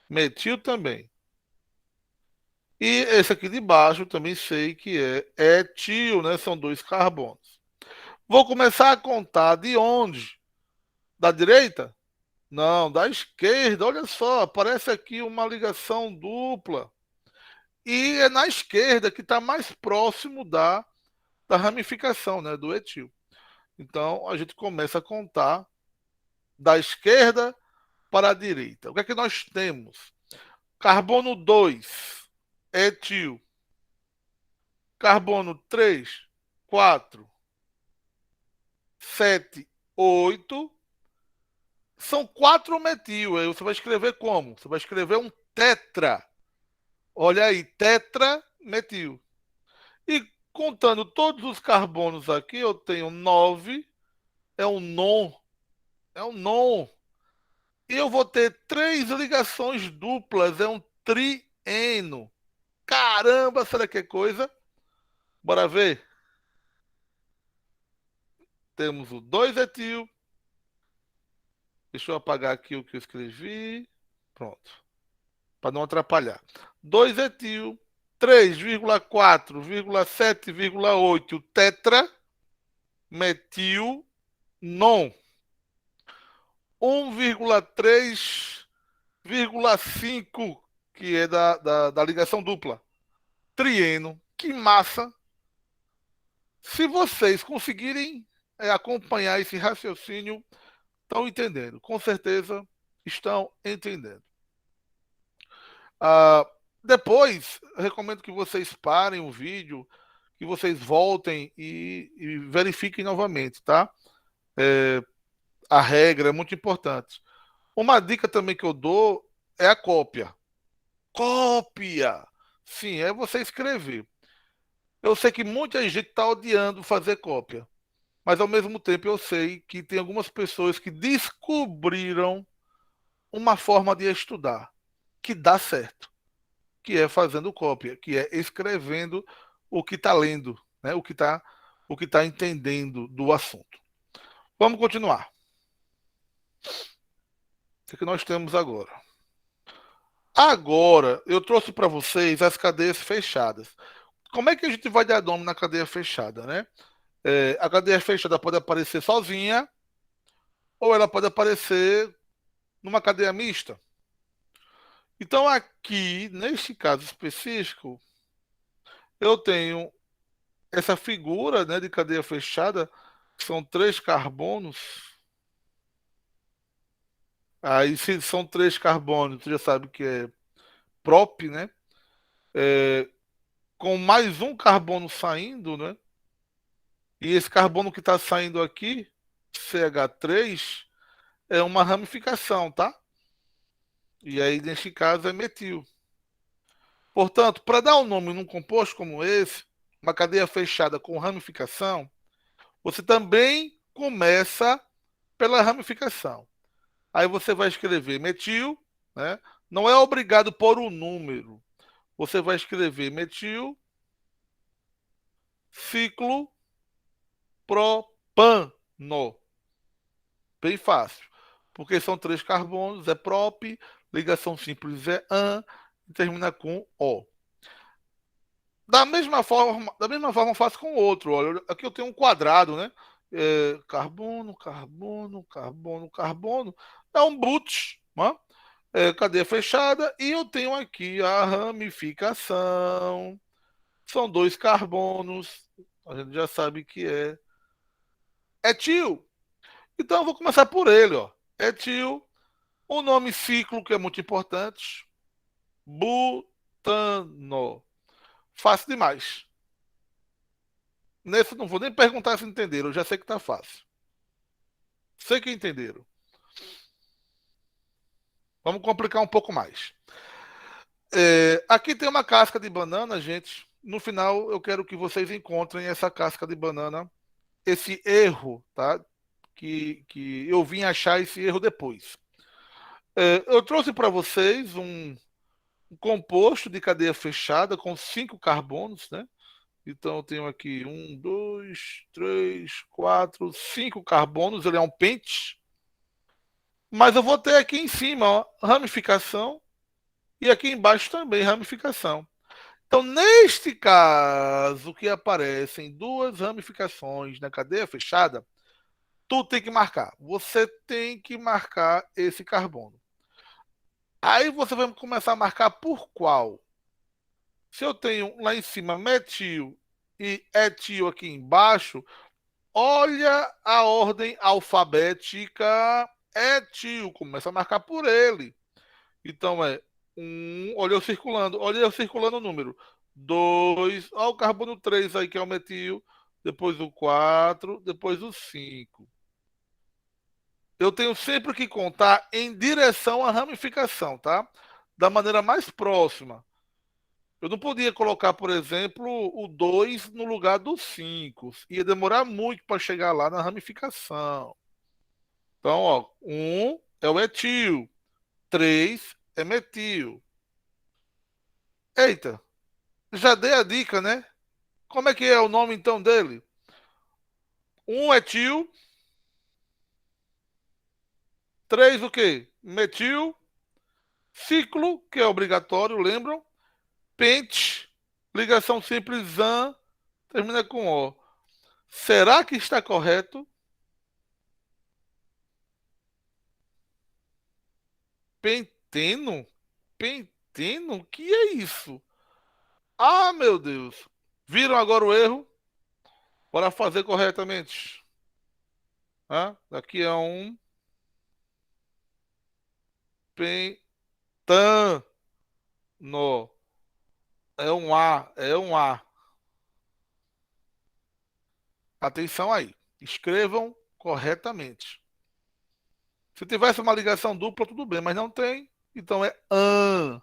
Metil também. E esse aqui de baixo eu também sei que é etil, né? São dois carbonos. Vou começar a contar de onde? Da direita? Não, da esquerda. Olha só, aparece aqui uma ligação dupla. E é na esquerda que está mais próximo da ramificação, né? Do etil. Então, a gente começa a contar da esquerda para a direita. O que é que nós temos? Carbono 2, etil. Carbono 3, 4, 7, 8. São 4 metil. Aí você vai escrever como? Você vai escrever um tetra. Olha aí, tetrametil. E contando todos os carbonos aqui, eu tenho 9. É um non. É um non. E eu vou ter 3 ligações duplas. É um trieno. Caramba, será que é coisa? Bora ver. Temos o 2-etil. Deixa eu apagar aqui o que eu escrevi. Pronto. Para não atrapalhar. 2-etil. 3,4,7,8 tetra metil non. 1,3,5 que é da ligação dupla. Trieno. Que massa. Se vocês conseguirem acompanhar esse raciocínio, estão entendendo. Com certeza estão entendendo. Ah, depois, eu recomendo que vocês parem o vídeo, que vocês voltem e verifiquem novamente, tá? É, a regra é muito importante. Uma dica também que eu dou é a cópia. Cópia! Sim, é você escrever. Eu sei que muita gente está odiando fazer cópia, mas ao mesmo tempo eu sei que tem algumas pessoas que descobriram uma forma de estudar que dá certo, que é fazendo cópia, que é escrevendo o que está lendo, né? O que tá entendendo do assunto. Vamos continuar. O que nós temos agora? Agora, eu trouxe para vocês as cadeias fechadas. Como é que a gente vai dar nome na cadeia fechada, né? A cadeia fechada pode aparecer sozinha ou ela pode aparecer numa cadeia mista. Então, aqui, neste caso específico, eu tenho essa figura, né, de cadeia fechada, que são 3 carbonos. Aí, se são 3 carbonos, você já sabe que é prop, né? É, com mais um carbono saindo, né? E esse carbono que está saindo aqui, CH3, é uma ramificação, tá? E aí, neste caso, é metil. Portanto, para dar um nome num composto como esse, uma cadeia fechada com ramificação, você também começa pela ramificação. Aí você vai escrever metil, né? Não é obrigado por um número. Você vai escrever metil, ciclo, propano. Bem fácil. Porque são 3 carbonos, é prop, ligação simples é an, e termina com O. Da mesma forma eu faço com o outro. Olha, aqui eu tenho um quadrado, né? Carbono, carbono, carbono, carbono. É um boot, né? Cadeia fechada. E eu tenho aqui a ramificação. São 2 carbonos. A gente já sabe que é etil. Então eu vou começar por ele, ó. Etil. O nome ciclo, que é muito importante. Butano. Fácil demais. Nesse não vou nem perguntar se entenderam, eu já sei que tá fácil. Sei que entenderam. Vamos complicar um pouco mais. Aqui tem uma casca de banana, gente. No final, eu quero que vocês encontrem essa casca de banana, esse erro, tá? Que eu vim achar esse erro depois. Eu trouxe para vocês um composto de cadeia fechada com 5 carbonos, né? Então eu tenho aqui 1, 2, 3, 4, 5 carbonos. Ele é um pente. Mas eu vou ter aqui em cima, ó, ramificação e aqui embaixo também ramificação. Então, neste caso que aparecem 2 ramificações na cadeia fechada, tu tem que marcar. Você tem que marcar esse carbono. Aí você vai começar a marcar por qual? Se eu tenho lá em cima metil e etil aqui embaixo, Olha a ordem alfabética etil. Começa a marcar por ele. Então é um, olha eu circulando o número. Dois, ó, o carbono 3 aí, que é o metil. Depois o 4, depois o 5. Eu tenho sempre que contar em direção à ramificação, tá? Da maneira mais próxima. Eu não podia colocar, por exemplo, o 2 no lugar do 5. Ia demorar muito para chegar lá na ramificação. Então, ó, um é o etil, 3 é metil. Eita, já dei a dica, né? Como é que é o nome então dele? Um etil, 3 o quê? Metil, ciclo, que é obrigatório, lembram? Pente, ligação simples an, termina com O. Será que está correto? Penteno? Penteno? O que é isso? Ah, meu Deus. Viram agora o erro? Bora fazer corretamente. Ah, daqui é um pentano. É um A, é um A. Atenção aí. Escrevam corretamente. Se tivesse uma ligação dupla, tudo bem, mas não tem. Então é an,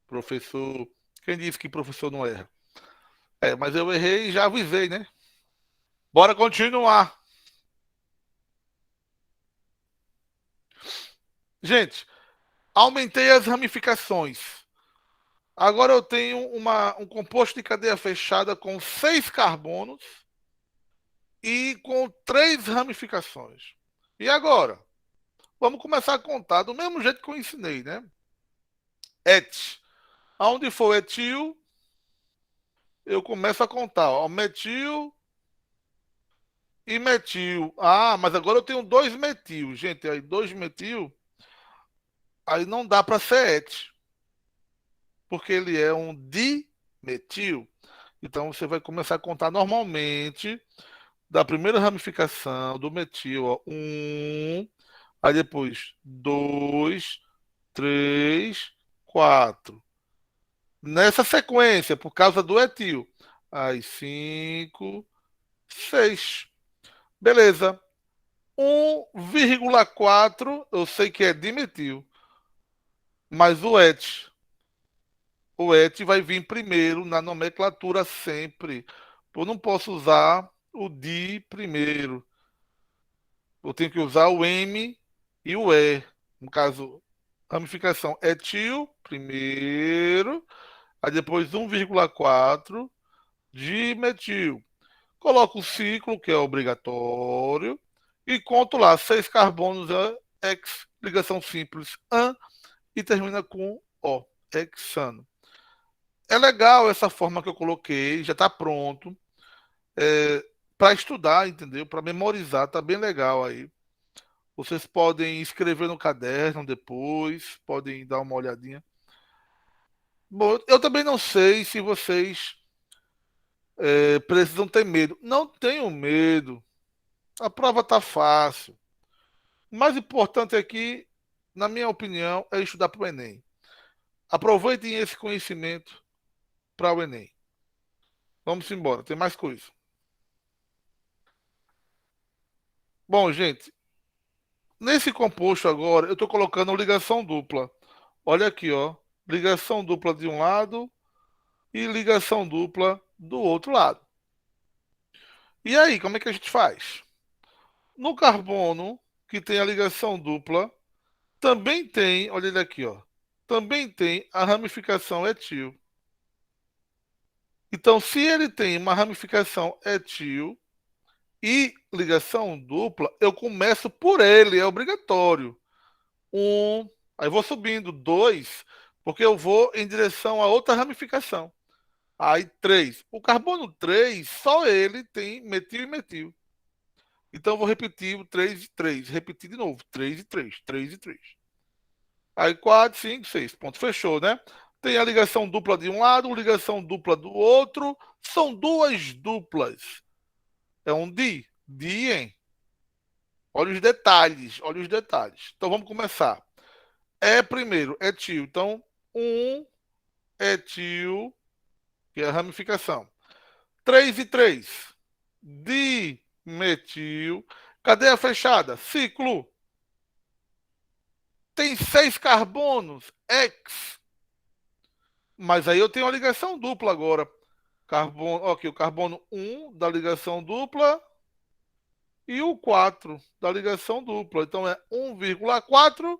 professor. Quem disse que professor não erra? É, mas eu errei e já avisei, né? Bora continuar. Gente, aumentei as ramificações. Agora eu tenho um composto de cadeia fechada com 6 carbonos e com 3 ramificações. E agora? Vamos começar a contar do mesmo jeito que eu ensinei, né? Et. Aonde for etil, eu começo a contar. Ó, metil e metil. Ah, mas agora eu tenho 2 metil. Gente, aí 2 metil, aí não dá para ser et, porque ele é um dimetil. Então você vai começar a contar normalmente da primeira ramificação do metil, ó, 1, aí depois 2, 3, 4. Nessa sequência, por causa do etil. Aí 5, 6. Beleza. 1,4 eu sei que é dimetil, mas o et vai vir primeiro na nomenclatura sempre. Eu não posso usar o di primeiro. Eu tenho que usar o M e o E. No caso, ramificação etil primeiro, aí depois 1,4 dimetil. Coloco o ciclo, que é obrigatório, e conto lá 6 carbonos, X, ligação simples, AN, e termina com O, hexano. É legal essa forma que eu coloquei, já está pronto. Para estudar, entendeu? Para memorizar, tá bem legal aí. Vocês podem escrever no caderno depois, podem dar uma olhadinha. Bom, eu também não sei se vocês precisam ter medo. Não tenham medo. A prova tá fácil. O mais importante aqui, na minha opinião, é estudar para o Enem. Aproveitem esse conhecimento para o Enem. Vamos embora, tem mais coisa. Bom, gente, nesse composto agora, eu estou colocando ligação dupla. Olha aqui, ó. Ligação dupla de um lado e ligação dupla do outro lado. E aí, como é que a gente faz? No carbono, que tem a ligação dupla, também tem, olha ele aqui, ó. Também tem a ramificação etil. Então, se ele tem uma ramificação etil e ligação dupla, eu começo por ele, é obrigatório. Um, aí vou subindo, dois, porque eu vou em direção a outra ramificação. Aí, três. O carbono 3, só ele tem metil e metil. Então, eu vou repetir o 3 e 3. Repetir de novo. 3 e 3. 3 e 3. Aí, 4, 5, 6. Ponto, fechou, né? Tem a ligação dupla de um lado, ligação dupla do outro. São duas duplas. É um di. Diem. Olha os detalhes, olha os detalhes. Então vamos começar. É primeiro, etil. Então, um etil, que é a ramificação. 3 e 3. Dimetil. Cadeia fechada. Ciclo. Tem 6 carbonos. X. Mas aí eu tenho uma ligação dupla agora. Carbono, ok, o carbono um da ligação dupla e o 4 da ligação dupla. Então é 1,4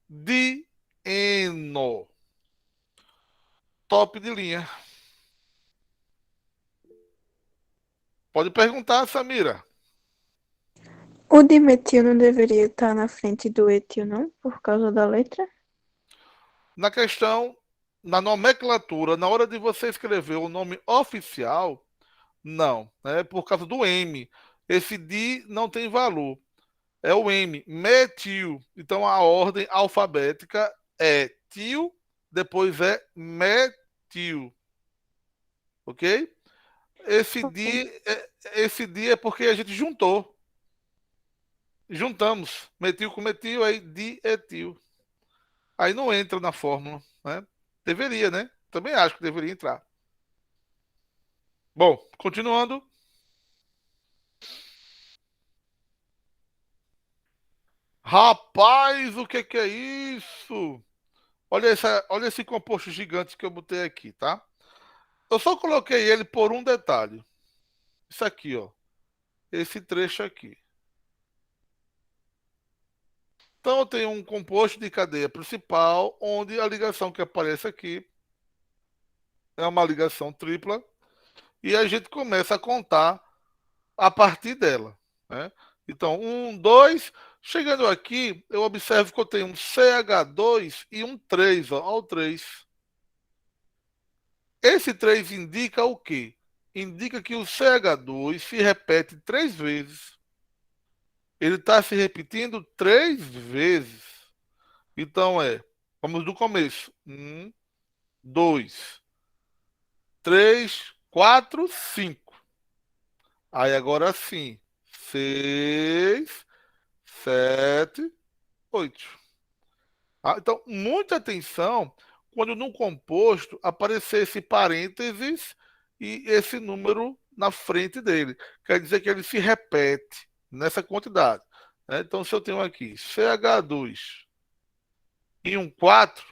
dieno. Top de linha. Pode perguntar, Samira.
O dimetil não deveria estar na frente do etil, não? Por causa da letra?
Na questão, na nomenclatura, na hora de você escrever o nome oficial, não, né? Por causa do M. Esse di não tem valor. É o M, metil. Então a ordem alfabética é til, depois é metil, ok?
Ok.
Esse di é porque a gente juntou, juntamos metil com metil, aí dietil. Aí não entra na fórmula, né? Deveria, né? Também acho que deveria entrar. Bom, continuando. Rapaz, o que é isso? Olha esse composto gigante que eu botei aqui, tá? Eu só coloquei ele por um detalhe. Isso aqui, ó. Esse trecho aqui. Então eu tenho um composto de cadeia principal, onde a ligação que aparece aqui é uma ligação tripla, e a gente começa a contar a partir dela, né? Então, um, dois. Chegando aqui, eu observo que eu tenho um CH2 e um 3, ó, o 3. Esse 3 indica o quê? Indica que o CH2 se repete 3 vezes. Ele está se repetindo 3 vezes. Então vamos do começo. 1, 2, 3, 4, 5. Aí agora sim. 6, 7, 8. Então, muita atenção quando no composto aparecer esse parênteses e esse número na frente dele. Quer dizer que ele se repete nessa quantidade, né? Então, se eu tenho aqui CH2 e um 4,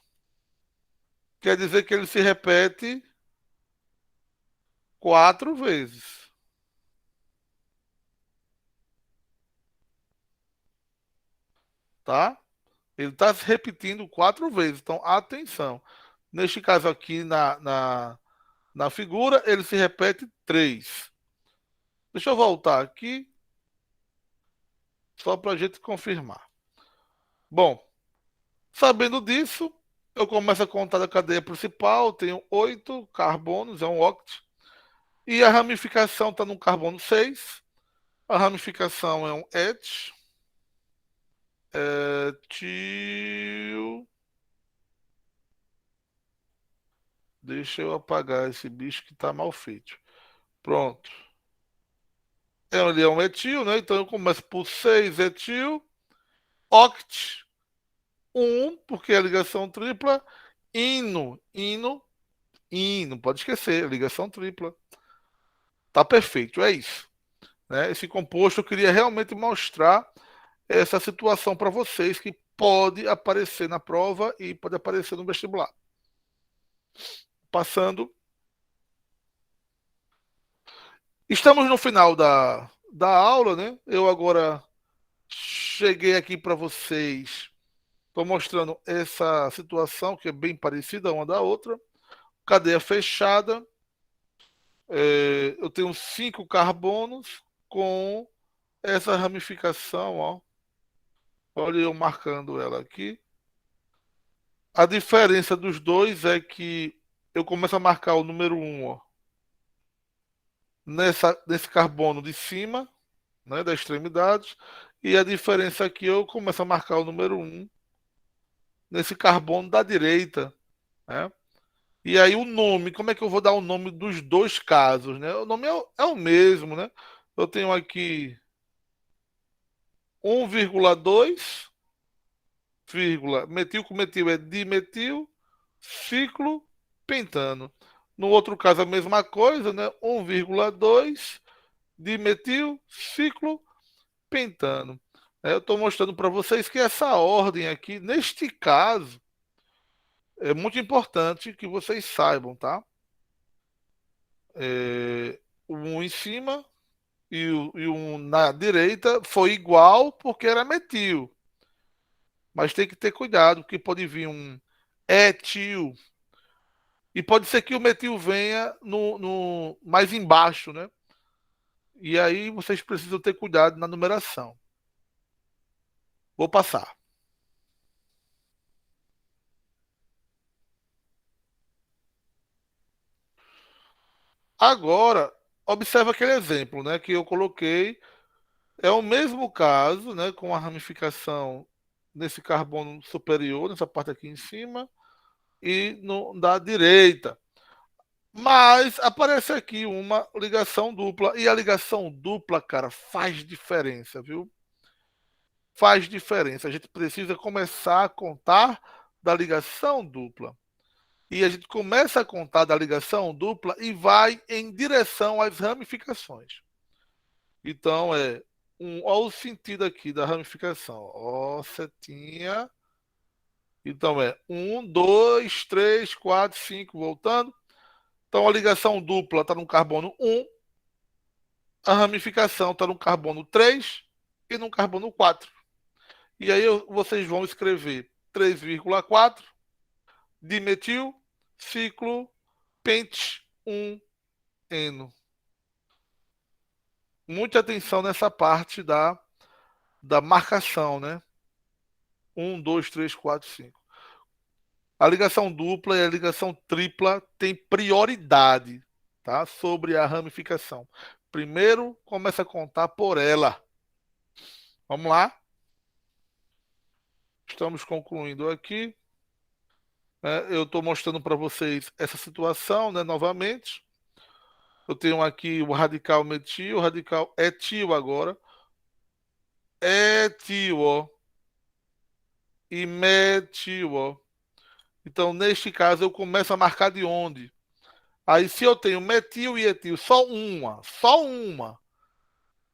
quer dizer que ele se repete 4 vezes, tá? Ele está se repetindo 4 vezes. Então, atenção. Neste caso aqui, na figura, ele se repete 3. Deixa eu voltar aqui, só para a gente confirmar. Bom, sabendo disso, eu começo a contar da cadeia principal. Tenho 8 carbonos, é um oct. E a ramificação está no carbono 6. A ramificação é um et. Etil. Deixa eu apagar esse bicho que está mal feito. Pronto. Ele é um etil, né? Então eu começo por 6 etil. Oct, porque é a ligação tripla. Não pode esquecer, ligação tripla. Tá perfeito, é isso. Né? Esse composto eu queria realmente mostrar essa situação para vocês que pode aparecer na prova e pode aparecer no vestibular. Passando. Estamos no final da aula, né? Eu agora cheguei aqui para vocês. Estou mostrando essa situação que é bem parecida uma da outra. Cadeia fechada. Eu tenho 5 carbonos com essa ramificação, ó. Olha eu marcando ela aqui. A diferença dos dois é que eu começo a marcar o número um, ó, nesse carbono de cima, né, da extremidade, e a diferença aqui eu começo a marcar o número um nesse carbono da direita, né? E aí o nome, como é que eu vou dar o nome dos dois casos, né? O nome é o mesmo, né? Eu tenho aqui 1,2, vírgula, metil com metil é dimetil, ciclo, pentano. No outro caso, a mesma coisa, né? 1,2 dimetil, ciclo, pentano. Eu estou mostrando para vocês que essa ordem aqui, neste caso, é muito importante que vocês saibam, tá? Um em cima e um na direita foi igual porque era metil. Mas tem que ter cuidado, porque pode vir um etil. E pode ser que o metil venha no mais embaixo, né? E aí vocês precisam ter cuidado na numeração. Vou passar. Agora, observa aquele exemplo, né, que eu coloquei. É o mesmo caso, né, com a ramificação nesse carbono superior, nessa parte aqui em cima, e no, da direita. Mas aparece aqui uma ligação dupla. E a ligação dupla, cara, faz diferença, viu? Faz diferença. A gente precisa começar a contar da ligação dupla. E a gente começa a contar da ligação dupla e vai em direção às ramificações. Então é olha o sentido aqui da ramificação. Ó, setinha. Então é 1, 2, 3, 4, 5, voltando. Então a ligação dupla está no carbono 1, a ramificação está no carbono 3 e no carbono 4. E aí vocês vão escrever 3,4 dimetil, ciclo, pente 1-eno. Muita atenção nessa parte da marcação, né? 1, 2, 3, 4, 5. A ligação dupla e a ligação tripla têm prioridade, tá? Sobre a ramificação. Primeiro, começa a contar por ela. Vamos lá? Estamos concluindo aqui. Eu estou mostrando para vocês essa situação, né, novamente. Eu tenho aqui o radical metil, o radical etil agora. Etil, ó. E metil, ó. Então, neste caso, eu começo a marcar de onde? Aí, se eu tenho metil e etil, só uma,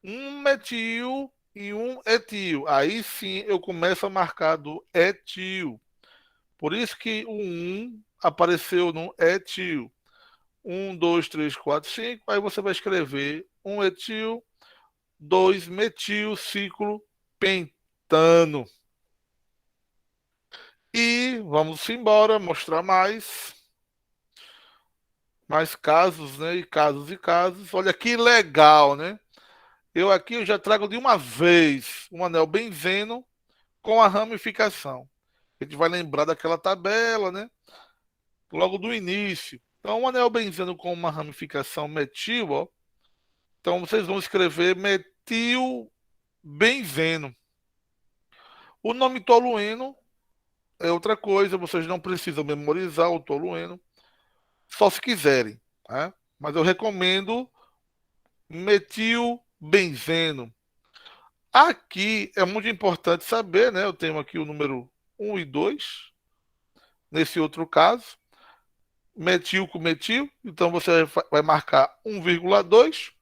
um metil e um etil, aí sim eu começo a marcar do etil. Por isso que o 1 apareceu no etil. 1, 2, 3, 4, 5. Aí você vai escrever um etil, 2 metil, ciclo, pentano. E vamos embora, mostrar mais casos, né? E casos. Olha que legal, né? Eu já trago de uma vez um anel benzeno com a ramificação. A gente vai lembrar daquela tabela, né? Logo do início. Então, um anel benzeno com uma ramificação metil, ó. Então, vocês vão escrever metil benzeno. O nome tolueno é outra coisa, vocês não precisam memorizar o tolueno, só se quiserem, né? Mas eu recomendo metilbenzeno. Aqui é muito importante saber, né? Eu tenho aqui o número 1 e 2, nesse outro caso, metil com metil, então você vai marcar 1,2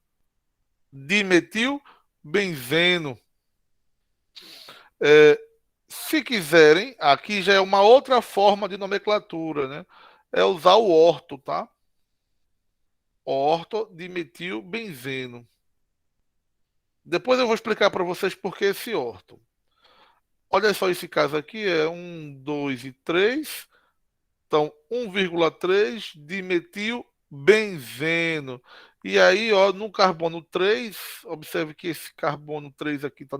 dimetil benzeno. É, se quiserem, aqui já é uma outra forma de nomenclatura, né? É usar o orto, tá? Ortodimetilbenzeno. Depois eu vou explicar para vocês por que esse orto. Olha só esse caso aqui, é 1, 2 e 3. Então, 1,3 dimetilbenzeno. E aí, ó, no carbono 3, observe que esse carbono 3 aqui está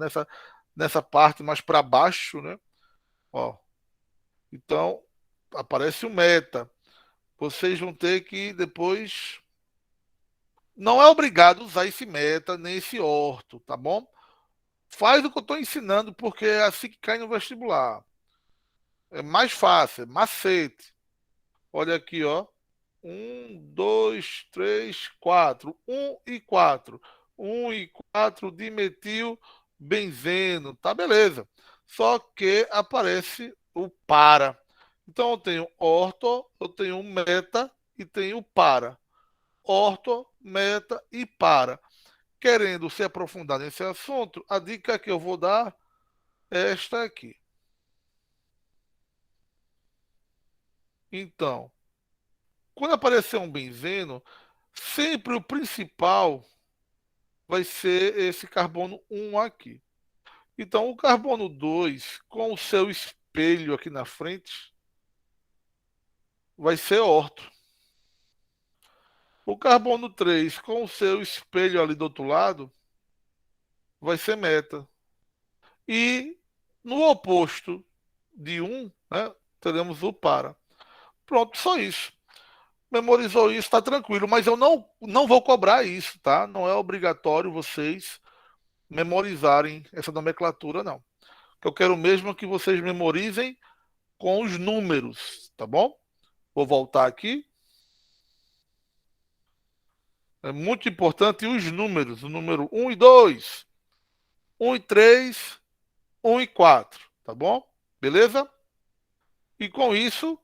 nessa parte mais para baixo, né? Ó, então, aparece o meta. Vocês vão ter que depois. Não é obrigado a usar esse meta nem esse orto, tá bom? Faz o que eu estou ensinando, porque é assim que cai no vestibular. É mais fácil, é macete. Olha aqui, ó. 1, 2, 3, 4. 1 e 4. 1 e 4 dimetil benzeno, tá beleza. Só que aparece o para. Então eu tenho orto, eu tenho meta e tenho para. Orto, meta e para. Querendo se aprofundar nesse assunto, a dica que eu vou dar é esta aqui. Então, quando aparecer um benzeno, sempre o principal vai ser esse carbono 1 aqui. Então, o carbono 2, com o seu espelho aqui na frente, vai ser orto. O carbono 3, com o seu espelho ali do outro lado, vai ser meta. E no oposto de 1, né, teremos o para. Pronto, só isso. Memorizou isso, está tranquilo, mas eu não vou cobrar isso, tá? Não é obrigatório vocês memorizarem essa nomenclatura, não. Eu quero mesmo que vocês memorizem com os números, tá bom? Vou voltar aqui. É muito importante os números, o número 1 e 2, 1 e 3, 1 e 4, tá bom? Beleza? E com isso,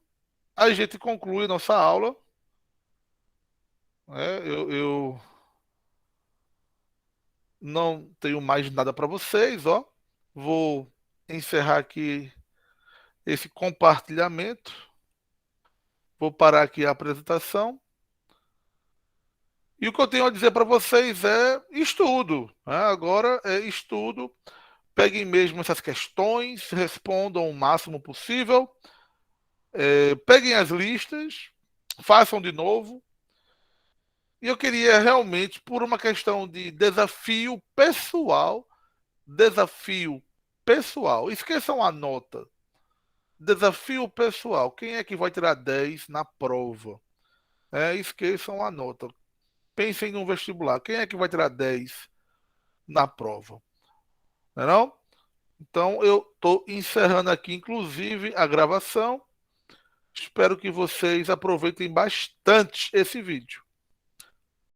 a gente conclui nossa aula. Eu não tenho mais nada para vocês, ó. Vou encerrar aqui esse compartilhamento. Vou parar aqui a apresentação. E o que eu tenho a dizer para vocês é estudo, né? Agora é estudo. Peguem mesmo essas questões, respondam o máximo possível. Peguem as listas, façam de novo. E eu queria realmente, por uma questão de desafio pessoal, esqueçam a nota. Desafio pessoal. Quem é que vai tirar 10 na prova? Esqueçam a nota. Pensem no vestibular. Quem é que vai tirar 10 na prova? Não é não? Então eu estou encerrando aqui, inclusive, a gravação. Espero que vocês aproveitem bastante esse vídeo.